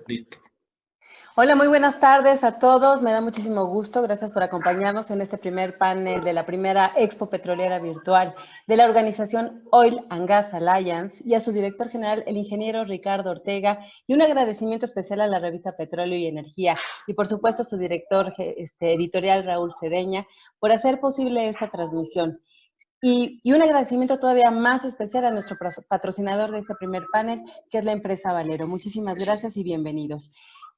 Listo. Hola, muy buenas tardes a todos. Me da muchísimo gusto. Gracias por acompañarnos en este primer panel de la primera Expo Petrolera Virtual de la organización Oil and Gas Alliance y a su director general, el ingeniero Ricardo Ortega, y un agradecimiento especial a la revista Petróleo y Energía y por supuesto a su director editorial, Raúl Cedeña, por hacer posible esta transmisión. Y un agradecimiento todavía más especial a nuestro patrocinador de este primer panel, que es la empresa Valero. Muchísimas gracias y bienvenidos.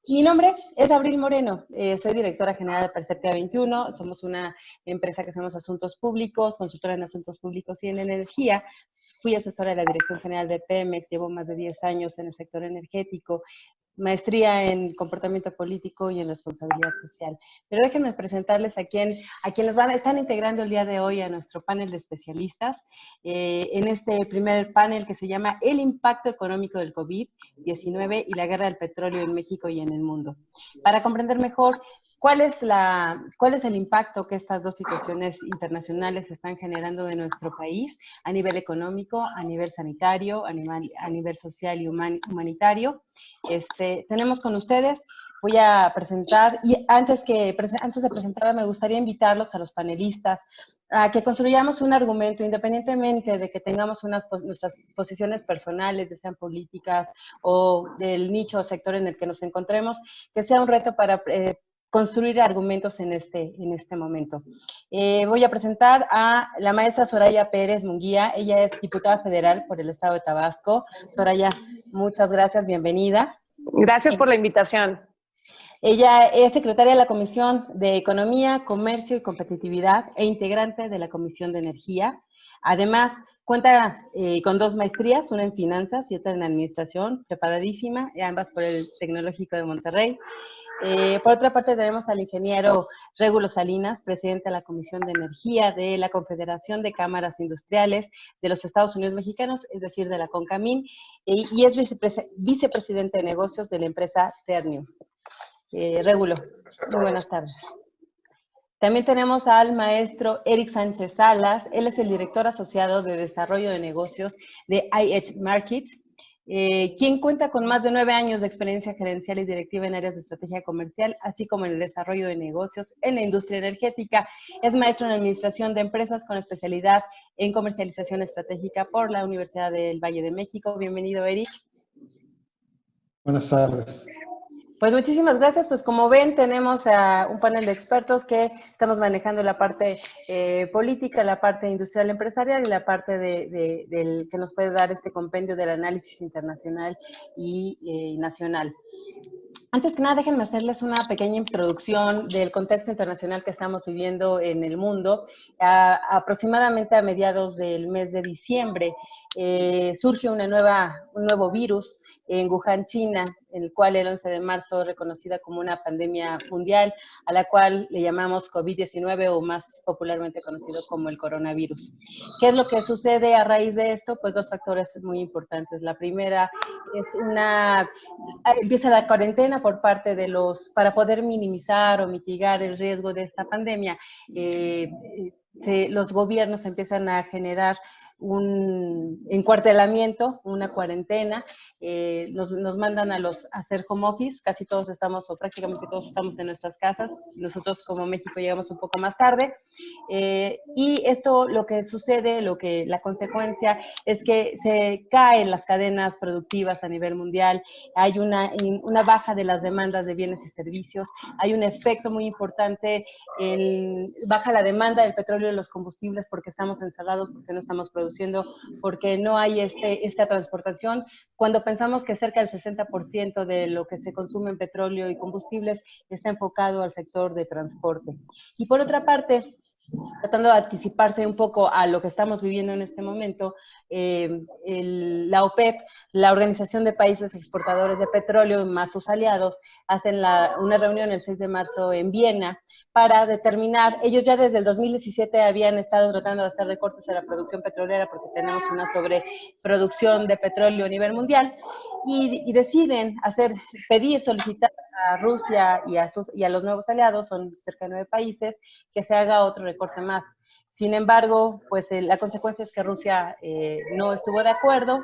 Mi nombre es Abril Moreno, soy directora general de Perceptia 21, somos una empresa que hacemos asuntos públicos, consultora en asuntos públicos y en energía. Fui asesora de la Dirección General de Pemex, llevo más de 10 años en el sector energético, maestría en comportamiento político y en responsabilidad social. Pero déjenme presentarles a quienes están integrando el día de hoy a nuestro panel de especialistas, en este primer panel que se llama El impacto económico del COVID-19 y la guerra del petróleo en México y en el mundo. Para comprender mejor cuál es el impacto que estas dos situaciones internacionales están generando en nuestro país a nivel económico, a nivel sanitario, a nivel social y humanitario. Tenemos con ustedes, voy a presentar, y antes de presentar, me gustaría invitarlos a los panelistas a que construyamos un argumento, independientemente de que tengamos nuestras posiciones personales, ya sean políticas o del nicho o sector en el que nos encontremos, que sea un reto para construir argumentos en este momento. Voy a presentar a la maestra Soraya Pérez Munguía. Ella es diputada federal por el estado de Tabasco. Soraya, muchas gracias, bienvenida. Gracias por la invitación. Ella es secretaria de la Comisión de Economía, Comercio y Competitividad e integrante de la Comisión de Energía. Además, cuenta con 2 maestrías, una en finanzas y otra en administración, preparadísima, ambas por el Tecnológico de Monterrey. Por otra parte, tenemos al ingeniero Régulo Salinas, presidente de la Comisión de Energía de la Confederación de Cámaras Industriales de los Estados Unidos Mexicanos, es decir, de la CONCAMIN, y es vicepresidente de negocios de la empresa Ternium. Régulo, muy buenas tardes. También tenemos al maestro Eric Sánchez Salas. Él es el director asociado de desarrollo de negocios de IH Markets, quien cuenta con más de 9 años de experiencia gerencial y directiva en áreas de estrategia comercial, así como en el desarrollo de negocios en la industria energética. Es maestro en administración de empresas con especialidad en comercialización estratégica por la Universidad del Valle de México. Bienvenido, Eric. Buenas tardes. Pues muchísimas gracias. Pues como ven, tenemos a un panel de expertos que estamos manejando la parte política, la parte industrial empresarial y la parte del que nos puede dar este compendio del análisis internacional y nacional. Antes que nada, déjenme hacerles una pequeña introducción del contexto internacional que estamos viviendo en el mundo. Aproximadamente a mediados del mes de diciembre surge un nuevo virus en Wuhan, China, en el cual el 11 de marzo reconocida como una pandemia mundial, a la cual le llamamos COVID-19 o más popularmente conocido como el coronavirus. ¿Qué es lo que sucede a raíz de esto? Pues 2 factores muy importantes. La primera es empieza la cuarentena por parte de para poder minimizar o mitigar el riesgo de esta pandemia. Los gobiernos empiezan a generar un encuartelamiento, una cuarentena, nos mandan a hacer home office, casi todos estamos, o prácticamente todos estamos en nuestras casas, nosotros como México llegamos un poco más tarde, y esto lo que sucede, la consecuencia es que se caen las cadenas productivas a nivel mundial, hay una baja de las demandas de bienes y servicios, hay un efecto muy importante, baja la demanda del petróleo y los combustibles porque estamos encerrados, porque no estamos produciendo, porque no hay esta transportación. Cuando pensamos que cerca del 60% de lo que se consume en petróleo y combustibles está enfocado al sector de transporte. Y por otra parte, tratando de anticiparse un poco a lo que estamos viviendo en este momento, la OPEP, la Organización de Países Exportadores de Petróleo, más sus aliados, hacen una reunión el 6 de marzo en Viena para determinar, ellos ya desde el 2017 habían estado tratando de hacer recortes a la producción petrolera porque tenemos una sobreproducción de petróleo a nivel mundial, y deciden solicitar a Rusia y a los nuevos aliados, son cerca de 9 países, que se haga otro recorte más. Sin embargo, pues la consecuencia es que Rusia no estuvo de acuerdo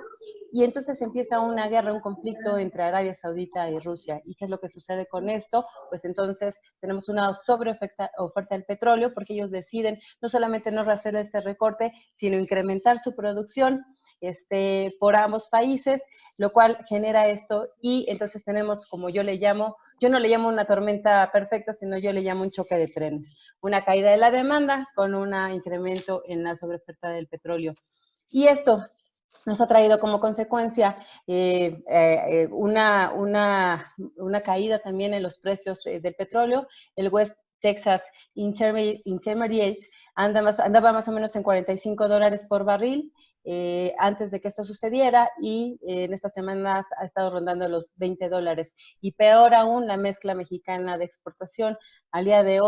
y entonces empieza una guerra, un conflicto entre Arabia Saudita y Rusia. ¿Y qué es lo que sucede con esto? Pues entonces tenemos una sobreoferta del petróleo, porque ellos deciden no solamente no hacer este recorte, sino incrementar su producción por ambos países, lo cual genera esto, y entonces tenemos, como yo le llamo, yo no le llamo una tormenta perfecta, sino yo le llamo un choque de trenes, una caída de la demanda con un incremento en la sobreoferta del petróleo. Y esto nos ha traído como consecuencia una caída también en los precios del petróleo. El West Texas Intermediate andaba más o menos en $45 por barril antes de que esto sucediera, y en estas semanas ha estado rondando los $20. Y peor aún, la mezcla mexicana de exportación el día de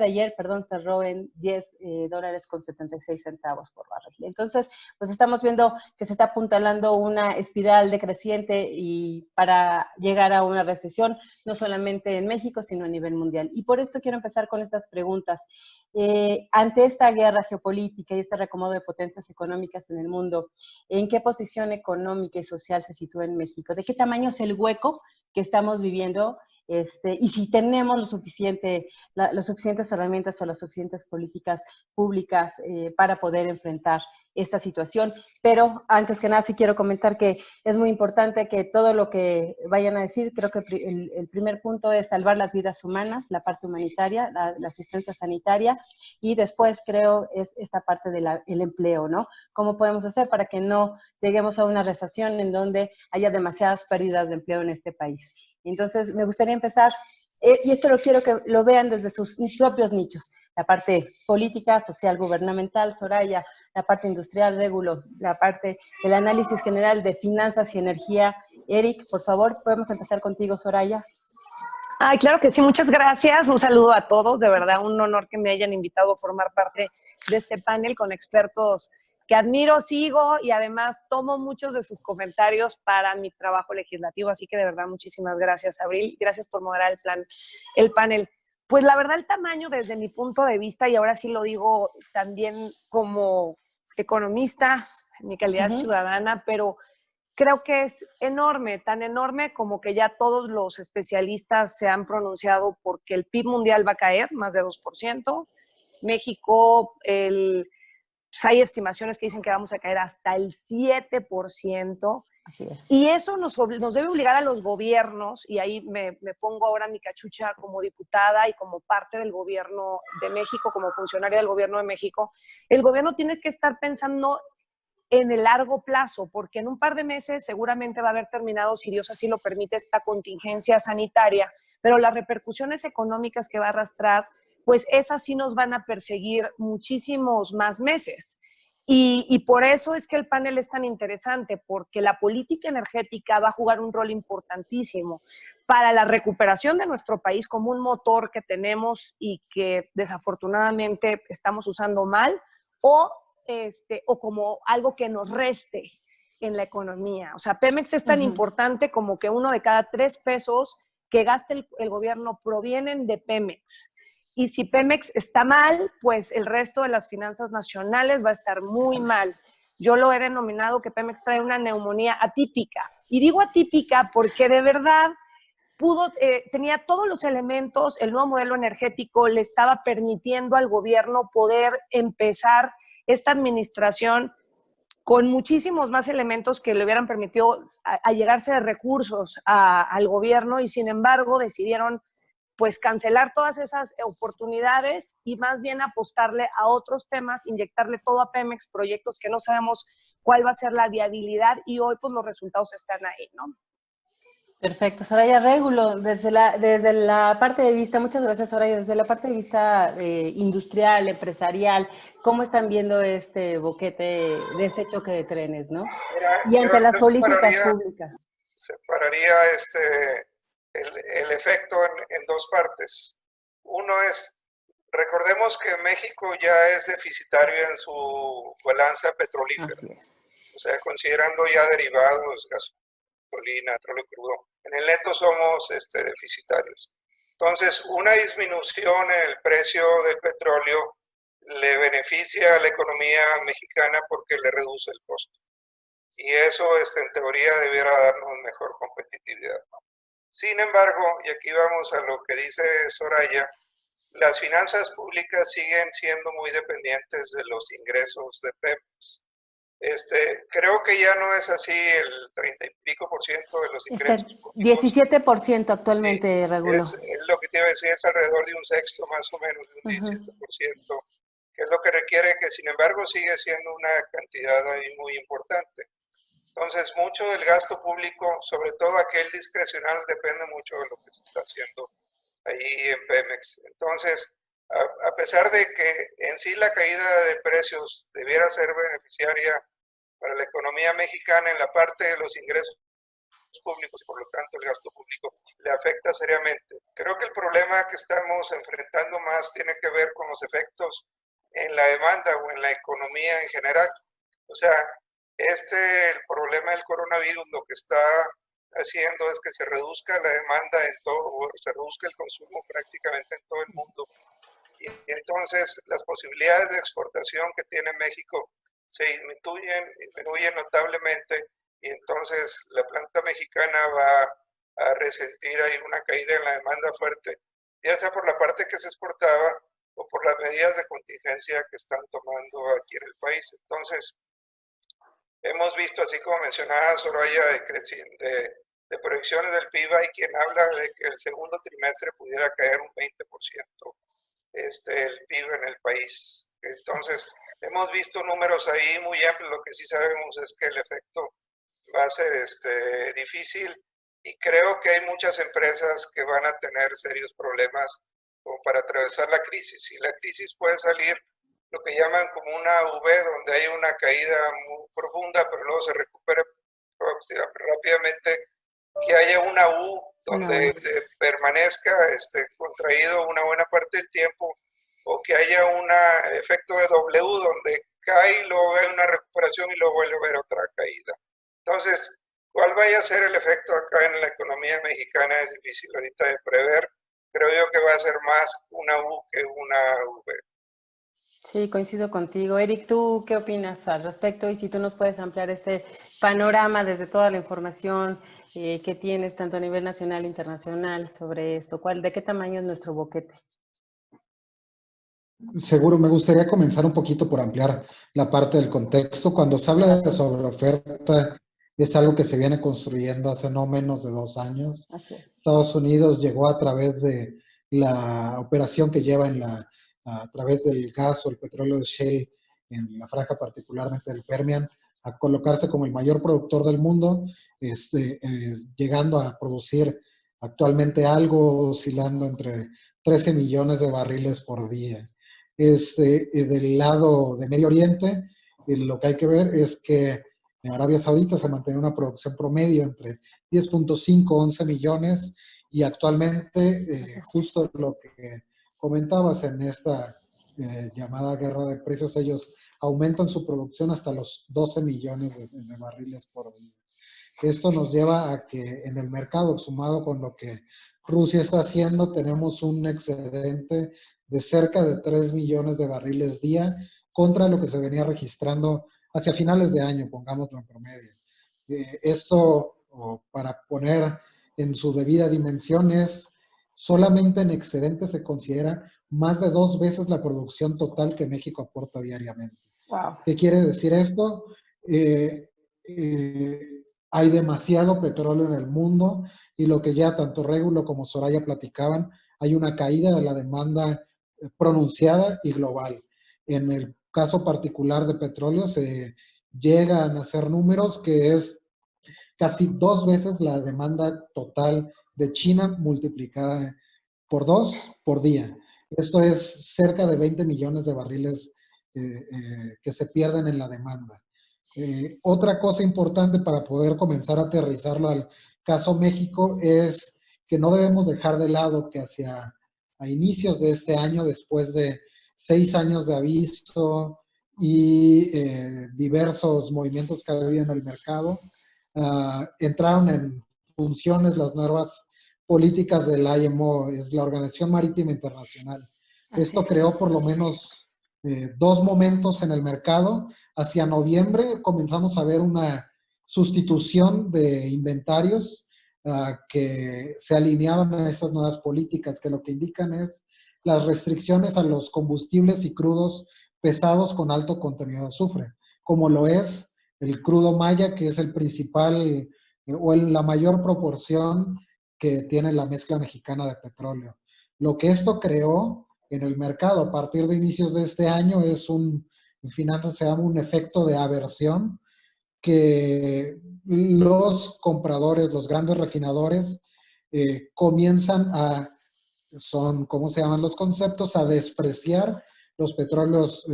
ayer, cerró en $10.76 por barril. Entonces, pues estamos viendo que se está apuntalando una espiral decreciente y para llegar a una recesión, no solamente en México, sino a nivel mundial. Y por eso quiero empezar con estas preguntas. Ante esta guerra geopolítica y este reacomodo de potencias económicas en el mundo, ¿en qué posición económica y social se sitúa en México? ¿De qué tamaño es el hueco que estamos viviendo? Y si tenemos las suficientes herramientas o las suficientes políticas públicas para poder enfrentar esta situación. Pero antes que nada sí quiero comentar que es muy importante que todo lo que vayan a decir, creo que el primer punto es salvar las vidas humanas, la parte humanitaria, la asistencia sanitaria, y después creo es esta parte del empleo, ¿no? ¿Cómo podemos hacer para que no lleguemos a una recesión en donde haya demasiadas pérdidas de empleo en este país? Entonces, me gustaría empezar, y esto lo quiero que lo vean desde sus propios nichos, la parte política, social, gubernamental, Soraya, la parte industrial, Régulo, la parte del análisis general de finanzas y energía. Eric, por favor, podemos empezar contigo, Soraya. Ay, claro que sí, muchas gracias. Un saludo a todos, de verdad, un honor que me hayan invitado a formar parte de este panel con expertos que admiro, sigo y además tomo muchos de sus comentarios para mi trabajo legislativo. Así que de verdad, muchísimas gracias, Abril. Gracias por moderar el panel. Pues la verdad, el tamaño desde mi punto de vista, y ahora sí lo digo también como economista, en mi calidad ciudadana, pero creo que es enorme, tan enorme como que ya todos los especialistas se han pronunciado porque el PIB mundial va a caer más de 2%. México, pues hay estimaciones que dicen que vamos a caer hasta el 7%. Así es. Y eso nos debe obligar a los gobiernos, y ahí me pongo ahora mi cachucha como diputada y como parte del gobierno de México, como funcionaria del gobierno de México. El gobierno tiene que estar pensando en el largo plazo, porque en un par de meses seguramente va a haber terminado, si Dios así lo permite, esta contingencia sanitaria, pero las repercusiones económicas que va a arrastrar, pues esas sí nos van a perseguir muchísimos más meses. Y por eso es que el panel es tan interesante, porque la política energética va a jugar un rol importantísimo para la recuperación de nuestro país como un motor que tenemos y que desafortunadamente estamos usando mal, o como algo que nos reste en la economía. O sea, Pemex es tan importante como que 1 de cada 3 pesos que gaste el gobierno provienen de Pemex. Y si Pemex está mal, pues el resto de las finanzas nacionales va a estar muy mal. Yo lo he denominado que Pemex trae una neumonía atípica. Y digo atípica porque de verdad tenía todos los elementos, el nuevo modelo energético le estaba permitiendo al gobierno poder empezar esta administración con muchísimos más elementos que le hubieran permitido allegarse de recursos al gobierno, y sin embargo decidieron pues cancelar todas esas oportunidades y más bien apostarle a otros temas, inyectarle todo a Pemex, proyectos que no sabemos cuál va a ser la viabilidad, y hoy pues los resultados están ahí, ¿no? Perfecto, Soraya Régulo, desde la parte de vista, muchas gracias, Soraya, desde la parte de vista industrial, empresarial, ¿cómo están viendo este boquete de este choque de trenes, no? Mira, Y ante las políticas separaría, públicas. separaría el efecto en dos partes. Uno es, recordemos que México ya es deficitario en su balanza petrolífera. Así es. O sea, considerando ya derivados, gasolina, petróleo crudo, en el neto somos deficitarios. Entonces, una disminución en el precio del petróleo le beneficia a la economía mexicana porque le reduce el costo. y eso en teoría debiera darnos mejor competitividad. Sin embargo, y aquí vamos a lo que dice Soraya, las finanzas públicas siguen siendo muy dependientes de los ingresos de Pemex. Creo que ya no es así el 30 y pico por ciento de los ingresos públicos. 17% actualmente, Regulo. Es lo que te iba a decir, es alrededor de un sexto más o menos, de un 17%, que es lo que requiere, que sin embargo sigue siendo una cantidad ahí muy importante. Entonces, mucho del gasto público, sobre todo aquel discrecional, depende mucho de lo que se está haciendo ahí en Pemex. Entonces, a pesar de que en sí la caída de precios debiera ser beneficiaria para la economía mexicana en la parte de los ingresos públicos y por lo tanto el gasto público le afecta seriamente. Creo que el problema que estamos enfrentando más tiene que ver con los efectos en la demanda o en la economía en general. O sea, el problema del coronavirus lo que está haciendo es que se reduzca la demanda en todo, o se reduzca el consumo prácticamente en todo el mundo. Y entonces las posibilidades de exportación que tiene México se disminuyen notablemente, y entonces la planta mexicana va a resentir ahí una caída en la demanda fuerte, ya sea por la parte que se exportaba o por las medidas de contingencia que están tomando aquí en el país. Entonces, hemos visto, así como mencionaba Soraya, de proyecciones del PIB, hay quien habla de que el segundo trimestre pudiera caer un 20% el PIB en el país. Entonces, hemos visto números ahí muy amplios. Lo que sí sabemos es que el efecto va a ser difícil, y creo que hay muchas empresas que van a tener serios problemas como para atravesar la crisis. Y la crisis puede salir lo que llaman como una V, donde hay una caída muy profunda, pero luego se recupera rápidamente, que haya una U donde permanezca contraído una buena parte del tiempo, o que haya un efecto de W donde cae y luego hay una recuperación y luego vuelve a haber otra caída. Entonces, ¿cuál vaya a ser el efecto acá en la economía mexicana? Es difícil ahorita de prever. Creo yo que va a ser más una U que una V. Sí, coincido contigo. Eric, ¿tú qué opinas al respecto? Y si tú nos puedes ampliar este panorama desde toda la información que tienes, tanto a nivel nacional e internacional, sobre esto. ¿De qué tamaño es nuestro boquete? Seguro, me gustaría comenzar un poquito por ampliar la parte del contexto. Cuando se habla de sobreoferta, es algo que se viene construyendo hace no menos de 2 años. Así es. Estados Unidos llegó a través de la operación que lleva a través del gas o el petróleo de shale en la franja particularmente del Permian, a colocarse como el mayor productor del mundo, llegando a producir actualmente algo oscilando entre 13 millones de barriles por día. Del lado de Medio Oriente, lo que hay que ver es que en Arabia Saudita se mantiene una producción promedio entre 10.5 11 millones, y actualmente, justo lo que comentabas en esta llamada guerra de precios, ellos aumentan su producción hasta los 12 millones de barriles por día. Esto nos lleva a que en el mercado, sumado con lo que Rusia está haciendo, tenemos un excedente de cerca de 3 millones de barriles día contra lo que se venía registrando hacia finales de año, pongámoslo en promedio. Esto, para poner en su debida dimensión, es solamente en excedente se considera más de 2 veces la producción total que México aporta diariamente. Wow. ¿Qué quiere decir esto? Hay demasiado petróleo en el mundo, y lo que ya tanto Régulo como Soraya platicaban, hay una caída de la demanda pronunciada y global. En el caso particular de petróleo se llegan a hacer números que es casi 2 veces la demanda total de China multiplicada por 2 por día. Esto es cerca de 20 millones de barriles que se pierden en la demanda. Otra cosa importante para poder comenzar a aterrizarlo al caso México es que no debemos dejar de lado que a inicios de este año, después de 6 años de aviso y diversos movimientos que había en el mercado, entraron en funciones las nuevas políticas del IMO, es la Organización Marítima Internacional. Esto creó por lo menos 2 momentos en el mercado. Hacia noviembre comenzamos a ver una sustitución de inventarios que se alineaban a estas nuevas políticas, que lo que indican es las restricciones a los combustibles y crudos pesados con alto contenido de azufre, como lo es el crudo maya, que es el principal o la mayor proporción que tiene la mezcla mexicana de petróleo. Lo que esto creó en el mercado a partir de inicios de este año es en finanzas se llama un efecto de aversión, que los compradores, los grandes refinadores, comienzan ¿cómo se llaman los conceptos? A despreciar los petróleos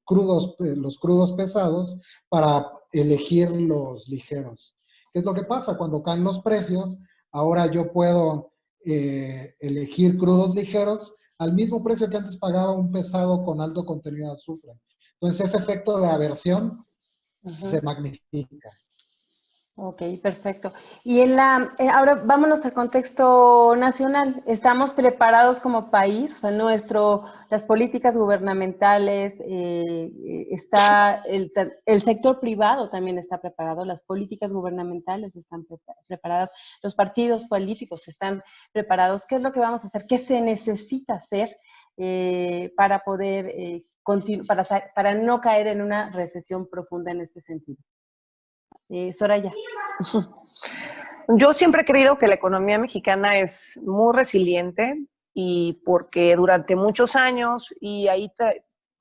crudos, los crudos pesados, para elegir los ligeros. ¿Qué es lo que pasa? Cuando caen los precios, ahora yo puedo elegir crudos ligeros al mismo precio que antes pagaba un pesado con alto contenido de azufre. Entonces, ese efecto de aversión se magnifica. Ok, perfecto. Y ahora vámonos al contexto nacional. ¿Estamos preparados como país? O sea, las políticas gubernamentales, el sector privado también está preparado, las políticas gubernamentales están preparadas, los partidos políticos están preparados. ¿Qué es lo que vamos a hacer? ¿Qué se necesita hacer para poder para no caer en una recesión profunda en este sentido? Soraya. Yo siempre he creído que la economía mexicana es muy resiliente, y porque durante muchos años, y ahí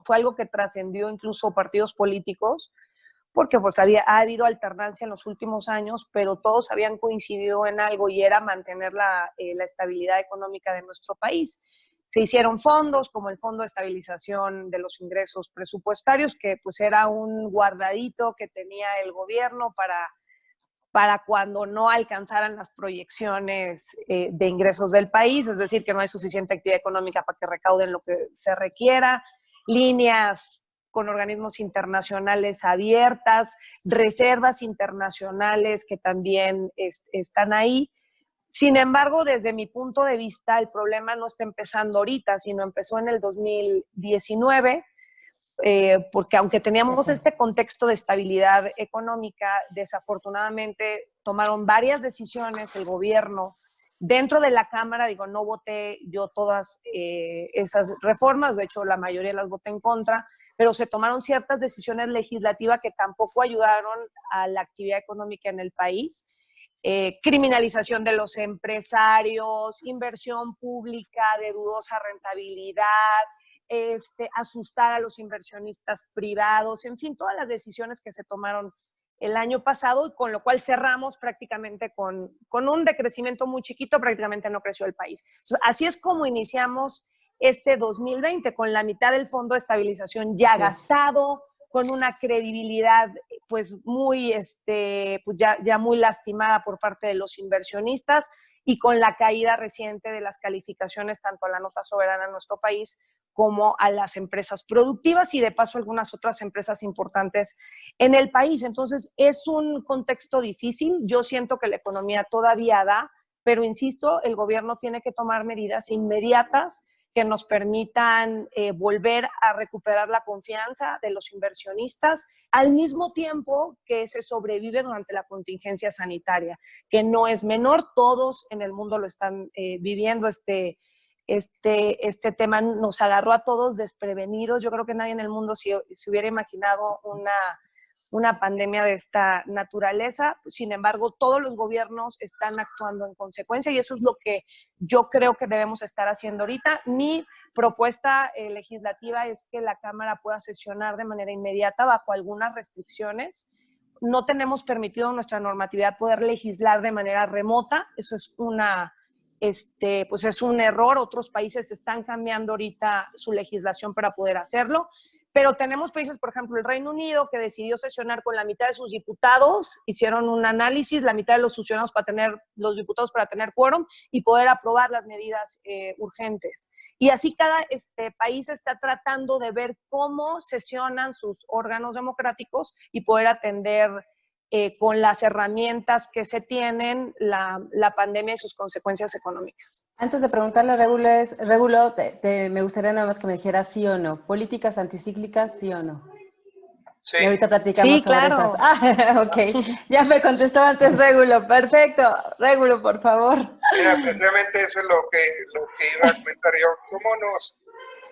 fue algo que trascendió incluso partidos políticos, porque pues ha habido alternancia en los últimos años, pero todos habían coincidido en algo, y era mantener la estabilidad económica de nuestro país. Se hicieron fondos como el Fondo de Estabilización de los Ingresos Presupuestarios, que pues era un guardadito que tenía el gobierno para cuando no alcanzaran las proyecciones de ingresos del país, es decir, que no hay suficiente actividad económica para que recauden lo que se requiera, líneas con organismos internacionales abiertas, reservas internacionales que también están ahí. Sin embargo, desde mi punto de vista, el problema no está empezando ahorita, sino empezó en el 2019, porque aunque teníamos este contexto de estabilidad económica, desafortunadamente tomaron varias decisiones el gobierno dentro de la Cámara. Digo, no voté yo todas esas reformas, de hecho la mayoría las voté en contra, pero se tomaron ciertas decisiones legislativas que tampoco ayudaron a la actividad económica en el país. Criminalización de los empresarios, inversión pública de dudosa rentabilidad, asustar a los inversionistas privados, en fin, todas las decisiones que se tomaron el año pasado, con lo cual cerramos prácticamente con un decrecimiento muy chiquito, prácticamente no creció el país. Entonces, así es como iniciamos este 2020, con la mitad del Fondo de Estabilización ya gastado, con una credibilidad pues muy, pues ya muy lastimada por parte de los inversionistas, y con la caída reciente de las calificaciones tanto a la nota soberana en nuestro país como a las empresas productivas, y de paso algunas otras empresas importantes en el país. Entonces es un contexto difícil. Yo siento que la economía todavía da, pero insisto, el gobierno tiene que tomar medidas inmediatas que nos permitan volver a recuperar la confianza de los inversionistas, al mismo tiempo que se sobrevive durante la contingencia sanitaria, que no es menor. Todos en el mundo lo están viviendo. Este tema nos agarró a todos desprevenidos. Yo creo que nadie en el mundo se hubiera imaginado una pandemia de esta naturaleza. Sin embargo, todos los gobiernos están actuando en consecuencia, y eso es lo que yo creo que debemos estar haciendo ahorita. Mi propuesta legislativa es que la Cámara pueda sesionar de manera inmediata bajo algunas restricciones. No tenemos permitido en nuestra normatividad poder legislar de manera remota. Eso es pues es un error. Otros países están cambiando ahorita su legislación para poder hacerlo. Pero tenemos países, por ejemplo, el Reino Unido, que decidió sesionar con la mitad de sus diputados, hicieron un análisis, la mitad de los funcionarios los diputados para tener quórum y poder aprobar las medidas urgentes. Y así cada país está tratando de ver cómo sesionan sus órganos democráticos y poder atender con las herramientas que se tienen la pandemia y sus consecuencias económicas. Antes de preguntarle a Regulo, me gustaría nada más que me dijera sí o no. ¿Políticas anticíclicas, sí o no? Sí, Y ahorita platicamos Sí, sobre claro. esas. Ah, ok. Ya me contestó antes Régulo. Perfecto. Régulo, por favor. mira, precisamente eso es lo que iba a comentar yo. ¿Cómo nos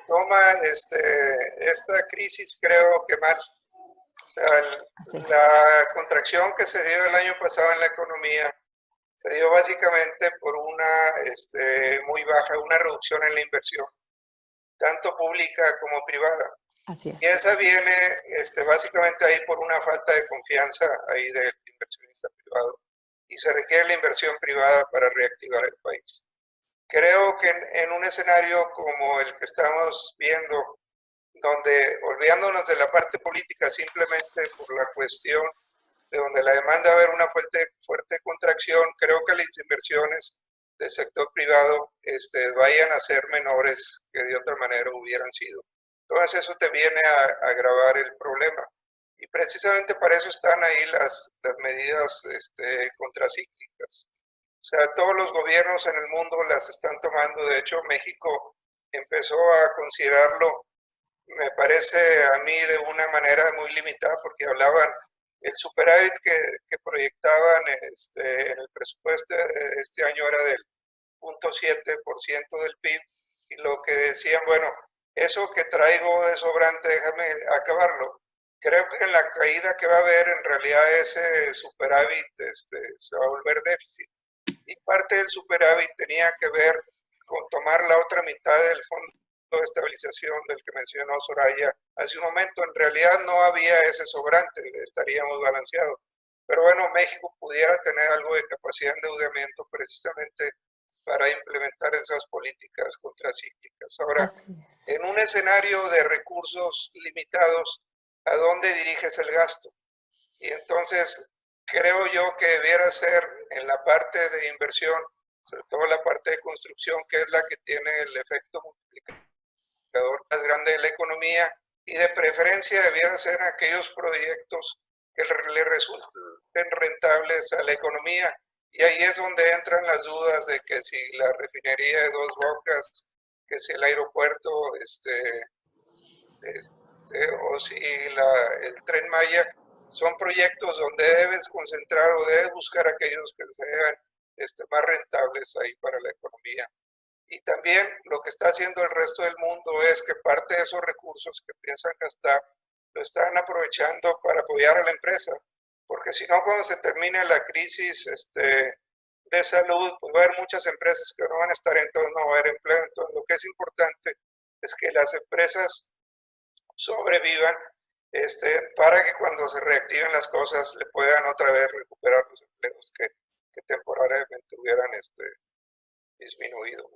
toma esta crisis, creo que mal? O sea, Así es. la contracción que se dio el año pasado en la economía se dio básicamente por una muy baja, una reducción en la inversión, tanto pública como privada. Así Y es. esa viene básicamente ahí por una falta de confianza ahí del inversionista privado. Y se requiere la inversión privada para reactivar el país. Creo que en un escenario como el que estamos viendo, donde olvidándonos de la parte política simplemente por la cuestión de donde la demanda va a haber una fuerte contracción, creo que las inversiones del sector privado vayan a ser menores que de otra manera hubieran sido. Entonces eso te viene a agravar el problema. Y precisamente para eso están ahí las medidas contracíclicas. O sea, todos los gobiernos en el mundo las están tomando. De hecho, México empezó a considerarlo, me parece a mí, de una manera muy limitada, porque hablaban el superávit que proyectaban en el presupuesto de este año era del 0.7% del PIB, y lo que decían, bueno, eso que traigo de sobrante, déjame acabarlo. Creo que en la caída que va a haber, en realidad ese superávit se va a volver déficit. Y parte del superávit tenía que ver con tomar la otra mitad del fondo de estabilización del que mencionó Soraya hace un momento. En realidad no había ese sobrante, estaríamos balanceados. Pero bueno, México pudiera tener algo de capacidad de endeudamiento precisamente para implementar esas políticas contracíclicas. Ahora, Así es. en un escenario de recursos limitados, ¿a dónde diriges el gasto? Y entonces creo yo que debiera ser en la parte de inversión, sobre todo la parte de construcción, que es la que tiene el efecto multiplicador más grande de la economía, y de preferencia debiera ser en aquellos proyectos que le resulten rentables a la economía. Y ahí es donde entran las dudas de que si la refinería de Dos Bocas, que si el aeropuerto, o si el Tren Maya, son proyectos donde debes concentrar o debes buscar aquellos que sean más rentables ahí para la economía. Y también lo que está haciendo el resto del mundo es que parte de esos recursos que piensan gastar lo están aprovechando para apoyar a la empresa, porque si no, cuando se termine la crisis de salud, pues va a haber muchas empresas que no van a estar, entonces no va a haber empleo. Entonces lo que es importante es que las empresas sobrevivan, para que cuando se reactiven las cosas le puedan otra vez recuperar los empleos que temporariamente hubieran disminuido.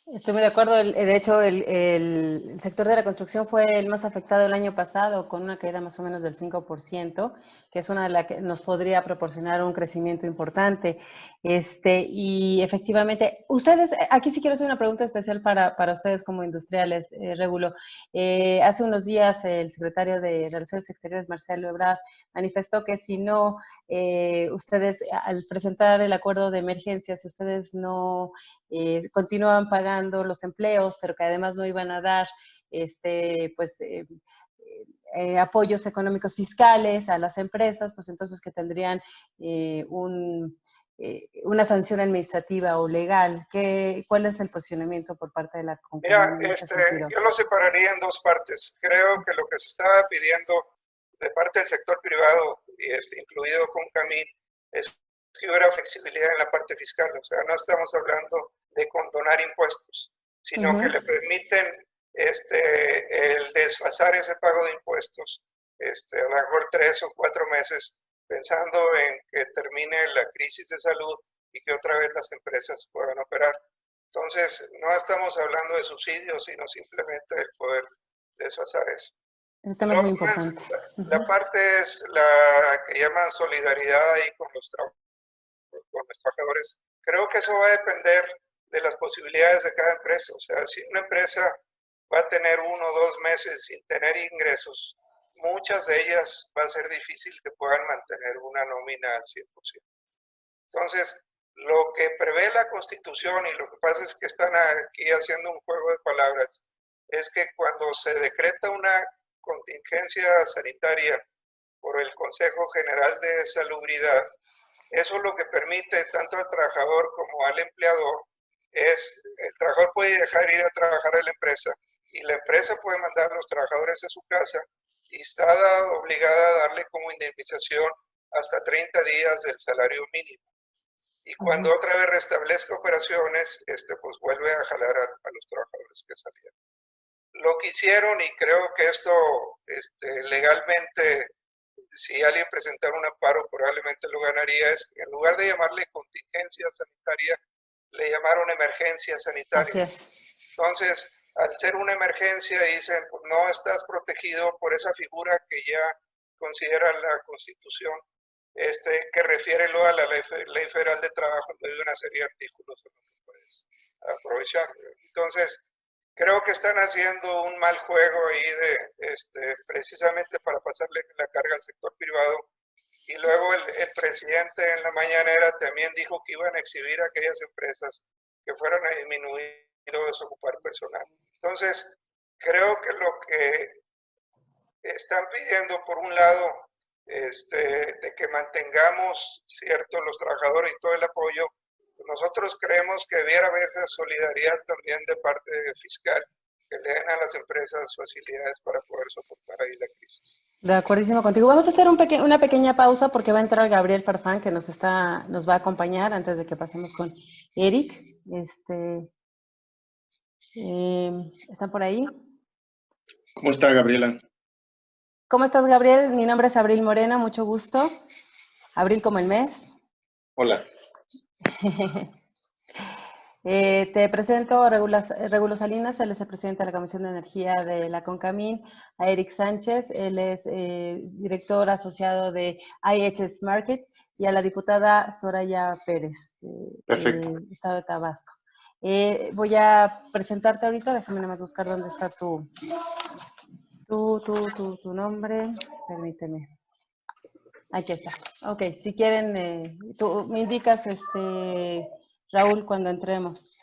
Estoy muy de acuerdo. De hecho, el sector de la construcción fue el más afectado el año pasado, con una caída más o menos del 5%, que es una de las que nos podría proporcionar un crecimiento importante. Y efectivamente, ustedes, aquí sí quiero hacer una pregunta especial para ustedes como industriales, Régulo. Hace unos días el secretario de Relaciones Exteriores, Marcelo Ebrard, manifestó que si no, ustedes, al presentar el acuerdo de emergencia, si ustedes no continuaban pagando los empleos, pero que además no iban a dar apoyos económicos fiscales a las empresas, pues entonces que tendrían una sanción administrativa o legal. ¿Cuál es el posicionamiento por parte de la compañía Mira, en ese sentido? yo lo separaría en dos partes. Creo que lo que se estaba pidiendo de parte del sector privado, y incluido con Camín, es que hubiera flexibilidad en la parte fiscal. O sea, no estamos hablando de condonar impuestos, sino que le permiten el desfasar ese pago de impuestos, a lo mejor 3 o 4 meses, pensando en que termine la crisis de salud y que otra vez las empresas puedan operar. Entonces, no estamos hablando de subsidios, sino simplemente del poder desfasar eso. Ese tema es muy importante. La parte es la que llaman solidaridad ahí con los trabajadores. Creo que eso va a depender de las posibilidades de cada empresa. O sea, si una empresa va a tener 1 o 2 meses sin tener ingresos, muchas de ellas va a ser difícil que puedan mantener una nómina al 100%. Entonces, lo que prevé la Constitución, y lo que pasa es que están aquí haciendo un juego de palabras, es que cuando se decreta una contingencia sanitaria por el Consejo General de Salubridad, eso lo que permite tanto al trabajador como al empleador es, el trabajador puede dejar ir a trabajar a la empresa y la empresa puede mandar a los trabajadores a su casa y está obligada a darle como indemnización hasta 30 días del salario mínimo. Y cuando otra vez restablezca operaciones, pues vuelve a jalar a los trabajadores que salieron. Lo que hicieron, y creo que esto legalmente, si alguien presentara un amparo, probablemente lo ganaría, es que en lugar de llamarle contingencia sanitaria, le llamaron emergencia sanitaria. Así es. Entonces, al ser una emergencia, dicen, pues no estás protegido por esa figura que ya considera la Constitución, que refiere luego a la Ley Federal de Trabajo, donde hay una serie de artículos en los que puedes aprovechar. Entonces, creo que están haciendo un mal juego ahí precisamente para pasarle la carga al sector privado. Y luego el presidente en la mañanera también dijo que iban a exhibir a aquellas empresas que fueran a disminuir o desocupar personal. Entonces, creo que lo que están pidiendo, por un lado, de que mantengamos, cierto, los trabajadores y todo el apoyo, nosotros creemos que debiera haber esa solidaridad también de parte fiscal, que le den a las empresas facilidades para poder soportar ahí la crisis. De acuerdísimo contigo. Vamos a hacer una pequeña pausa porque va a entrar Gabriel Farfán, que nos va a acompañar antes de que pasemos con Eric. ¿Están por ahí? ¿Cómo está, Gabriela? ¿Cómo estás, Gabriel? Mi nombre es Abril Morena, mucho gusto. Abril como el mes. Hola. Te presento Regulo Salinas, él es el presidente de la Comisión de Energía de la CONCAMIN, a Eric Sánchez, él es director asociado de IHS Market, y a la diputada Soraya Pérez, Perfecto. del Estado de Tabasco. Voy a presentarte ahorita, déjame nada más buscar dónde está tu nombre, permíteme. Aquí está. Ok, si quieren, tú me indicas, Raúl, cuando entremos.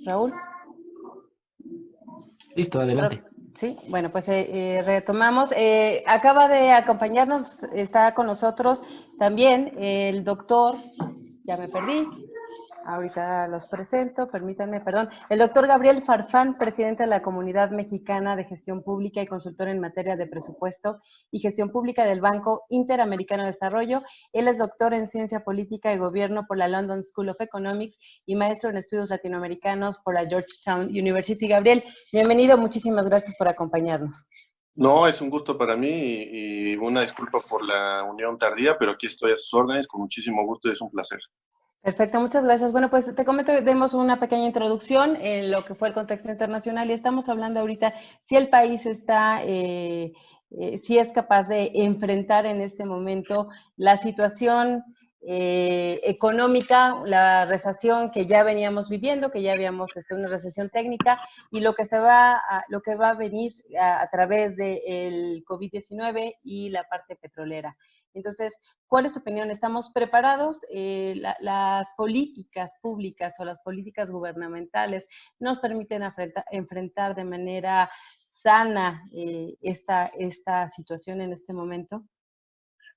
Raúl. Listo, adelante. Sí, bueno, pues retomamos. Acaba de acompañarnos, está con nosotros también el doctor, ya me perdí, ahorita los presento, permítanme, perdón. El doctor Gabriel Farfán, presidente de la Comunidad Mexicana de Gestión Pública y consultor en materia de presupuesto y gestión pública del Banco Interamericano de Desarrollo. Él es doctor en Ciencia Política y Gobierno por la London School of Economics y maestro en Estudios Latinoamericanos por la Georgetown University. Gabriel, bienvenido, muchísimas gracias por acompañarnos. No, es un gusto para mí y una disculpa por la unión tardía, pero aquí estoy a sus órdenes, con muchísimo gusto y es un placer. Perfecto, muchas gracias. Bueno, pues te comento, demos una pequeña introducción en lo que fue el contexto internacional y estamos hablando ahorita si el país está, si es capaz de enfrentar en este momento la situación económica, la recesión que ya veníamos viviendo, que ya habíamos una recesión técnica y lo que va a venir a través del COVID-19 y la parte petrolera. Entonces, ¿cuál es tu opinión? ¿Estamos preparados? Las políticas públicas o las políticas gubernamentales nos permiten enfrentar de manera sana esta situación en este momento?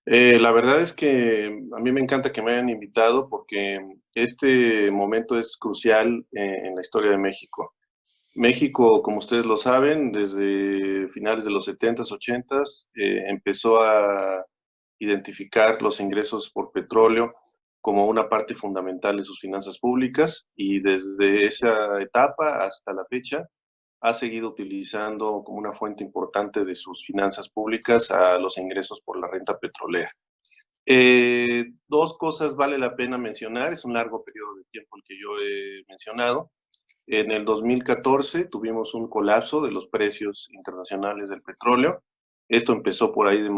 La verdad es que a mí me encanta que me hayan invitado porque este momento es crucial en la historia de México. México, como ustedes lo saben, desde finales de los 70s, 80s, empezó a identificar los ingresos por petróleo como una parte fundamental de sus finanzas públicas y desde esa etapa hasta la fecha ha seguido utilizando como una fuente importante de sus finanzas públicas a los ingresos por la renta petrolera. Dos cosas vale la pena mencionar, es un largo periodo de tiempo el que yo he mencionado. En el 2014 tuvimos un colapso de los precios internacionales del petróleo. Esto empezó por ahí de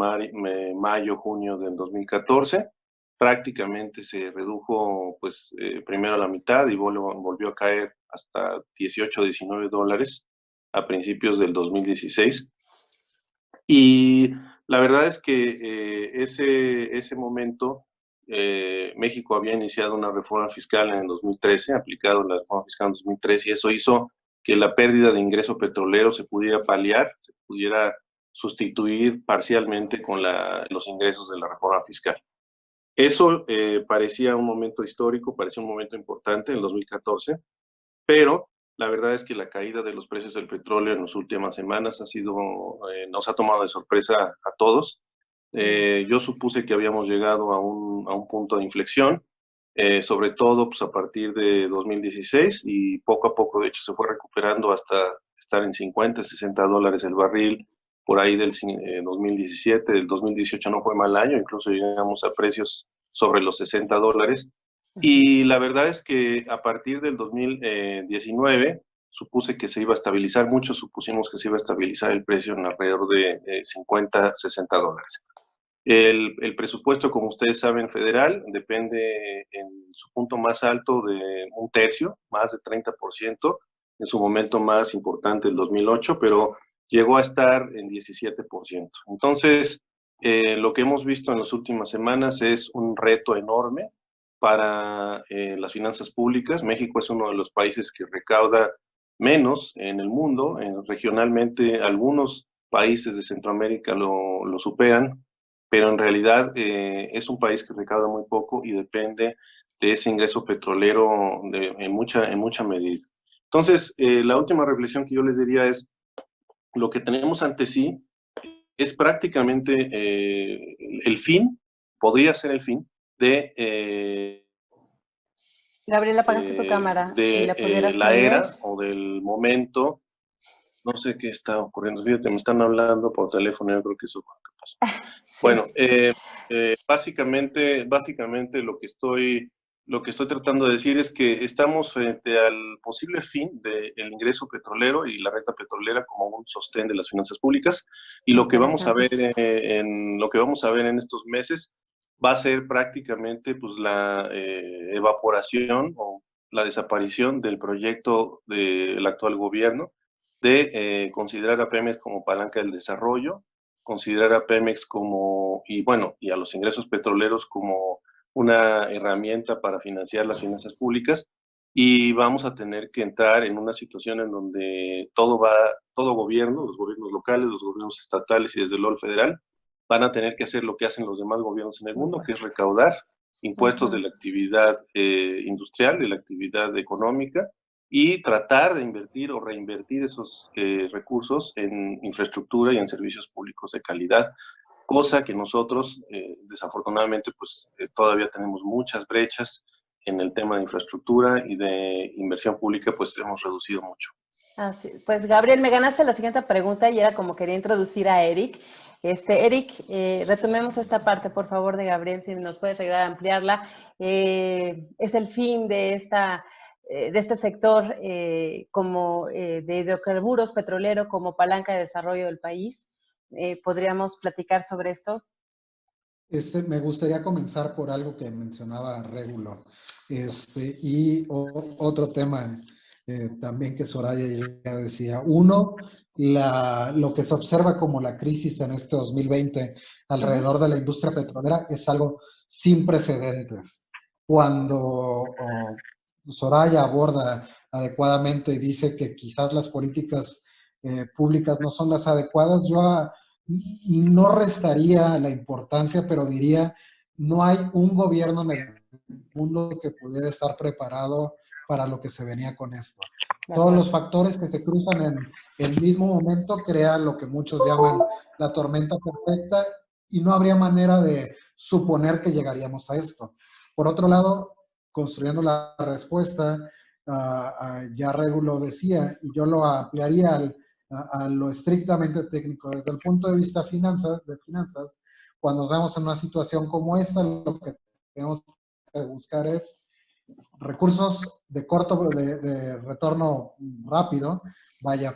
mayo, junio del 2014. Prácticamente se redujo primero a la mitad y volvió a caer hasta 18, 19 dólares a principios del 2016. Y la verdad es que ese momento México había iniciado una reforma fiscal en el 2013, aplicado la reforma fiscal en 2013, y eso hizo que la pérdida de ingreso petrolero se pudiera paliar, se pudiera sustituir parcialmente con los ingresos de la reforma fiscal. Eso parecía un momento histórico, parecía un momento importante en el 2014, pero la verdad es que la caída de los precios del petróleo en las últimas semanas nos ha tomado de sorpresa a todos. Yo supuse que habíamos llegado a un punto de inflexión, sobre todo pues, a partir de 2016, y poco a poco, de hecho, se fue recuperando hasta estar en 50, 60 dólares el barril, por ahí del 2017. El 2018 no fue mal año, incluso llegamos a precios sobre los 60 dólares. Y la verdad es que a partir del 2019 supuse que se iba a estabilizar, muchos supusimos que se iba a estabilizar el precio en alrededor de 50, 60 dólares. El presupuesto, como ustedes saben, federal, depende en su punto más alto de un tercio, más de 30%, en su momento más importante el 2008, pero llegó a estar en 17%. Entonces, lo que hemos visto en las últimas semanas es un reto enorme para las finanzas públicas. México es uno de los países que recauda menos en el mundo. Regionalmente, algunos países de Centroamérica lo superan, pero en realidad es un país que recauda muy poco y depende de ese ingreso petrolero en mucha medida. Entonces, la última reflexión que yo les diría es, lo que tenemos ante sí es prácticamente el fin, podría ser el fin, de Gabriel, apagaste tu cámara. Si la pudieras la prender. era o del momento. No sé qué está ocurriendo. Fíjate, me están hablando por teléfono, yo creo que eso es lo que pasó. Sí. Bueno, básicamente lo que estoy tratando de decir es que estamos frente al posible fin del ingreso petrolero y la renta petrolera como un sostén de las finanzas públicas, y lo que vamos a ver en estos meses va a ser prácticamente pues la evaporación o la desaparición del proyecto del actual gobierno de considerar a Pemex como palanca del desarrollo, considerar a Pemex y a los ingresos petroleros como una herramienta para financiar las finanzas públicas, y vamos a tener que entrar en una situación en donde todo gobierno, los gobiernos locales, los gobiernos estatales y desde luego el federal, van a tener que hacer lo que hacen los demás gobiernos en el mundo, que es recaudar impuestos de la actividad industrial, de la actividad económica, y tratar de invertir o reinvertir esos recursos en infraestructura y en servicios públicos de calidad, cosa que nosotros, desafortunadamente, pues todavía tenemos muchas brechas en el tema de infraestructura y de inversión pública, pues hemos reducido mucho. Así, pues Gabriel, me ganaste la siguiente pregunta y era como quería introducir a Eric. Eric, retomemos esta parte, por favor, de Gabriel, si nos puedes ayudar a ampliarla. Es el fin de este sector de hidrocarburos petrolero como palanca de desarrollo del país. ¿Podríamos platicar sobre esto? Me gustaría comenzar por algo que mencionaba Régulo. Y otro tema también que Soraya ya decía. Uno, lo que se observa como la crisis en este 2020 alrededor de la industria petrolera es algo sin precedentes. Cuando Soraya aborda adecuadamente y dice que quizás las políticas públicas no son las adecuadas, yo no restaría la importancia, pero diría, no hay un gobierno en el mundo que pudiera estar preparado para lo que se venía con esto. Todos los factores que se cruzan en el mismo momento crean lo que muchos llaman la tormenta perfecta, y no habría manera de suponer que llegaríamos a esto. Por otro lado, construyendo la respuesta, ya Regulo decía, y yo lo ampliaría a lo estrictamente técnico. Desde el punto de vista de finanzas, cuando nos vemos en una situación como esta, lo que tenemos que buscar es recursos de retorno rápido,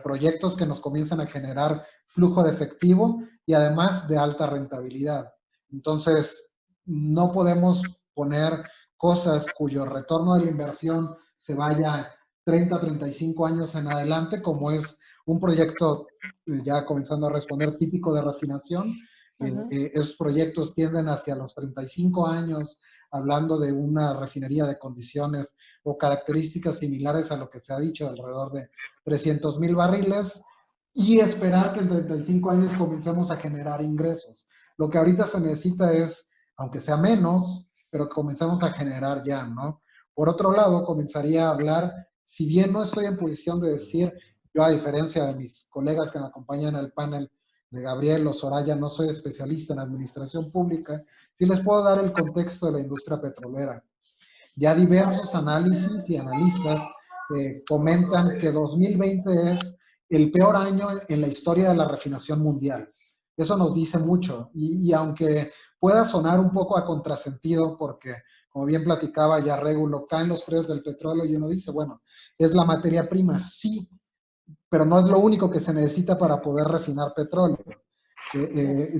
proyectos que nos comiencen a generar flujo de efectivo y además de alta rentabilidad. Entonces, no podemos poner cosas cuyo retorno de la inversión se vaya 30, 35 años en adelante, como es un proyecto, ya comenzando a responder, típico de refinación, Esos proyectos tienden hacia los 35 años, hablando de una refinería de condiciones o características similares a lo que se ha dicho, alrededor de 300,000 barriles, y esperar que en 35 años comencemos a generar ingresos. Lo que ahorita se necesita es, aunque sea menos, pero que comencemos a generar ya, ¿no? Por otro lado, comenzaría a hablar, si bien no estoy en posición de decir, yo a diferencia de mis colegas que me acompañan al panel, de Gabriel o Soraya, no soy especialista en administración pública, sí les puedo dar el contexto de la industria petrolera. Ya diversos análisis y analistas comentan que 2020 es el peor año en la historia de la refinación mundial. Eso nos dice mucho y aunque pueda sonar un poco a contrasentido porque, como bien platicaba ya Regulo, caen los precios del petróleo y uno dice, bueno, es la materia prima, sí, pero no es lo único que se necesita para poder refinar petróleo.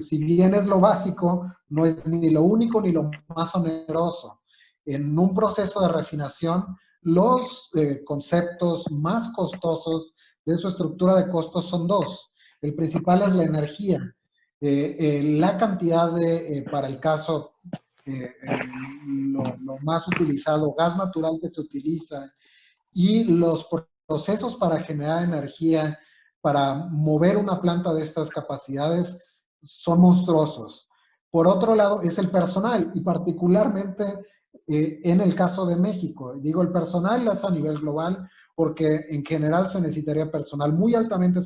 Si bien es lo básico, no es ni lo único ni lo más oneroso. En un proceso de refinación, los conceptos más costosos de su estructura de costos son dos. El principal es la energía. La cantidad para el caso, lo más utilizado, gas natural que se utiliza, y los procesos para generar energía, para mover una planta de estas capacidades, son monstruosos. Por otro lado, es el personal, y particularmente en el caso de México. Digo, el personal es a nivel global, porque en general se necesitaría personal muy altamente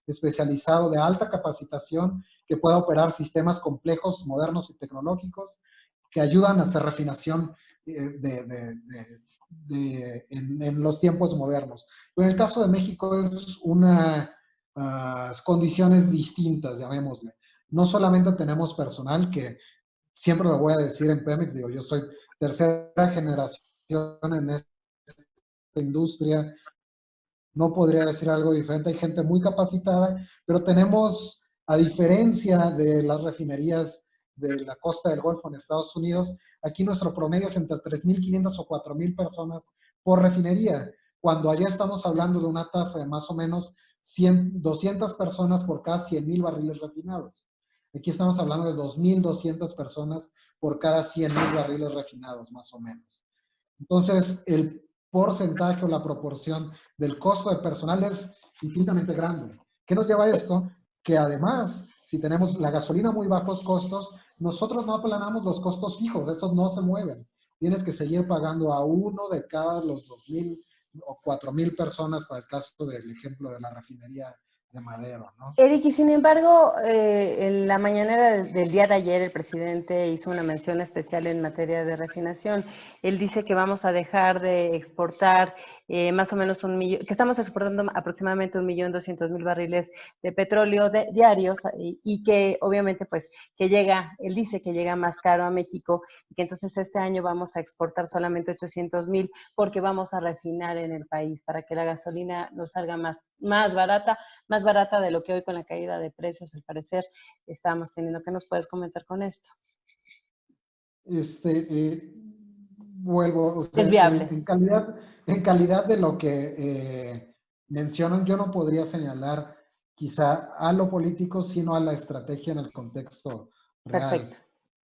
especializado, de alta capacitación, que pueda operar sistemas complejos, modernos y tecnológicos, que ayudan a hacer refinación en los tiempos modernos. Pero en el caso de México es unas condiciones distintas, llamémosle. No solamente tenemos personal, que siempre lo voy a decir en Pemex, digo, yo soy tercera generación en esta industria, no podría decir algo diferente, hay gente muy capacitada, pero tenemos, a diferencia de las refinerías de la costa del Golfo en Estados Unidos, aquí nuestro promedio es entre 3,500 o 4,000 personas por refinería, cuando allá estamos hablando de una tasa de más o menos 200 personas por cada 100,000 barriles refinados. Aquí estamos hablando de 2,200 personas por cada 100,000 barriles refinados, más o menos. Entonces, el porcentaje o la proporción del costo de personal es infinitamente grande. ¿Qué nos lleva a esto? Que además, si tenemos la gasolina muy bajos costos, nosotros no aplanamos los costos fijos, esos no se mueven. Tienes que seguir pagando a uno de cada los 2,000 o 4,000 personas, para el caso del ejemplo de la refinería de Madero, ¿no? Eric, y sin embargo, en la mañanera del día de ayer el presidente hizo una mención especial en materia de refinación. Él dice que vamos a dejar de exportar más o menos 1 millón, que estamos exportando aproximadamente 1.200.000 barriles de petróleo diarios y que obviamente pues que llega, él dice que llega más caro a México y que entonces este año vamos a exportar solamente 800,000 porque vamos a refinar en el país para que la gasolina nos salga más barata de lo que hoy con la caída de precios, al parecer, estamos teniendo. ¿Qué nos puedes comentar con esto? Vuelvo, o sea, Es viable. en calidad de lo que mencionan, yo no podría señalar quizá a lo político, sino a la estrategia en el contexto real. Perfecto.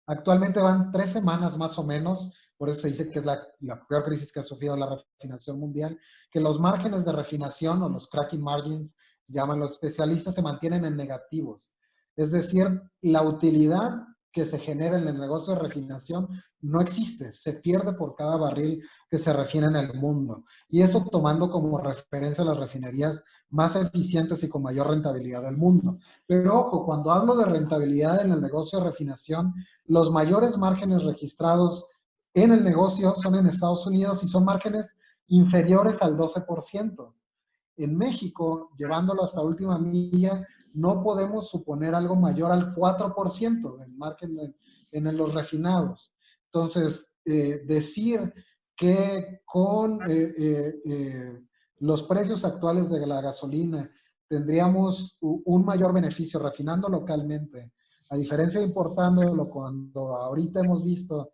Actualmente van 3 semanas más o menos, por eso se dice que es la peor crisis que ha sufrido la refinación mundial, que los márgenes de refinación o los cracking margins, llaman los especialistas, se mantienen en negativos. Es decir, la utilidad que se genera en el negocio de refinación no existe, se pierde por cada barril que se refina en el mundo. Y eso tomando como referencia las refinerías más eficientes y con mayor rentabilidad del mundo. Pero ojo, cuando hablo de rentabilidad en el negocio de refinación, los mayores márgenes registrados en el negocio son en Estados Unidos y son márgenes inferiores al 12%. En México, llevándolo hasta última milla, no podemos suponer algo mayor al 4% del margen en los refinados. Entonces, decir que con los precios actuales de la gasolina tendríamos un mayor beneficio refinando localmente, a diferencia de importándolo, cuando ahorita hemos visto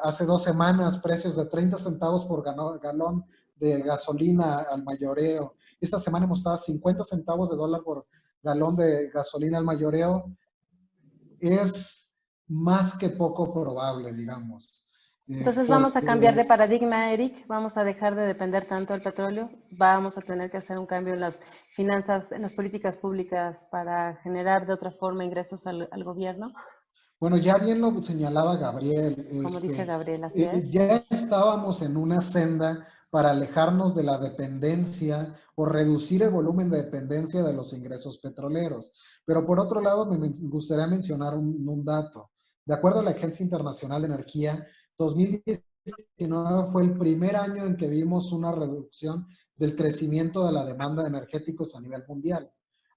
hace 2 semanas precios de 30 centavos por galón de gasolina al mayoreo. Esta semana hemos estado a 50 centavos de dólar por galón de gasolina al mayoreo. es más que poco probable, digamos. Entonces vamos a cambiar de Porque paradigma, Eric, vamos a dejar de depender tanto del petróleo, vamos a tener que hacer un cambio en las finanzas, en las políticas públicas para generar de otra forma ingresos al gobierno, bueno, ya bien lo señalaba Gabriel, como dice Gabriel, así es. ya estábamos en una senda para alejarnos de la dependencia o reducir el volumen de dependencia de los ingresos petroleros. Pero por otro lado, me gustaría mencionar un dato. De acuerdo a la Agencia Internacional de Energía, 2019 fue el primer año en que vimos una reducción del crecimiento de la demanda de energéticos a nivel mundial,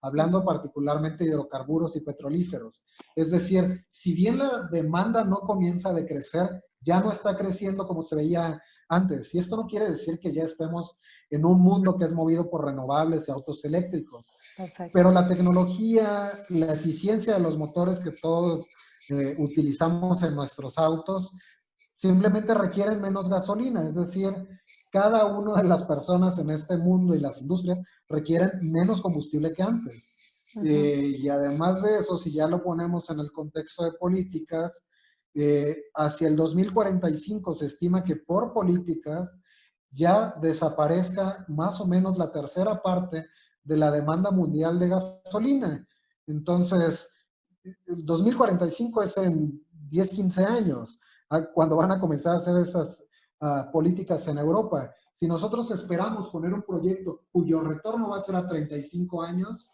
hablando particularmente de hidrocarburos y petrolíferos. Es decir, si bien la demanda no comienza a decrecer, ya no está creciendo como se veía antes. Y esto no quiere decir que ya estemos en un mundo que es movido por renovables y autos eléctricos. Perfecto. Pero la tecnología, la eficiencia de los motores que todos utilizamos en nuestros autos, simplemente requieren menos gasolina. Es decir, cada una de las personas en este mundo y las industrias requieren menos combustible que antes. Y además de eso, si ya lo ponemos en el contexto de políticas, hacia el 2045 se estima que por políticas ya desaparezca más o menos la tercera parte de la demanda mundial de gasolina. Entonces, el 2045 es en 10, 15 años, cuando van a comenzar a hacer esas políticas en Europa. Si nosotros esperamos poner un proyecto cuyo retorno va a ser a 35 años,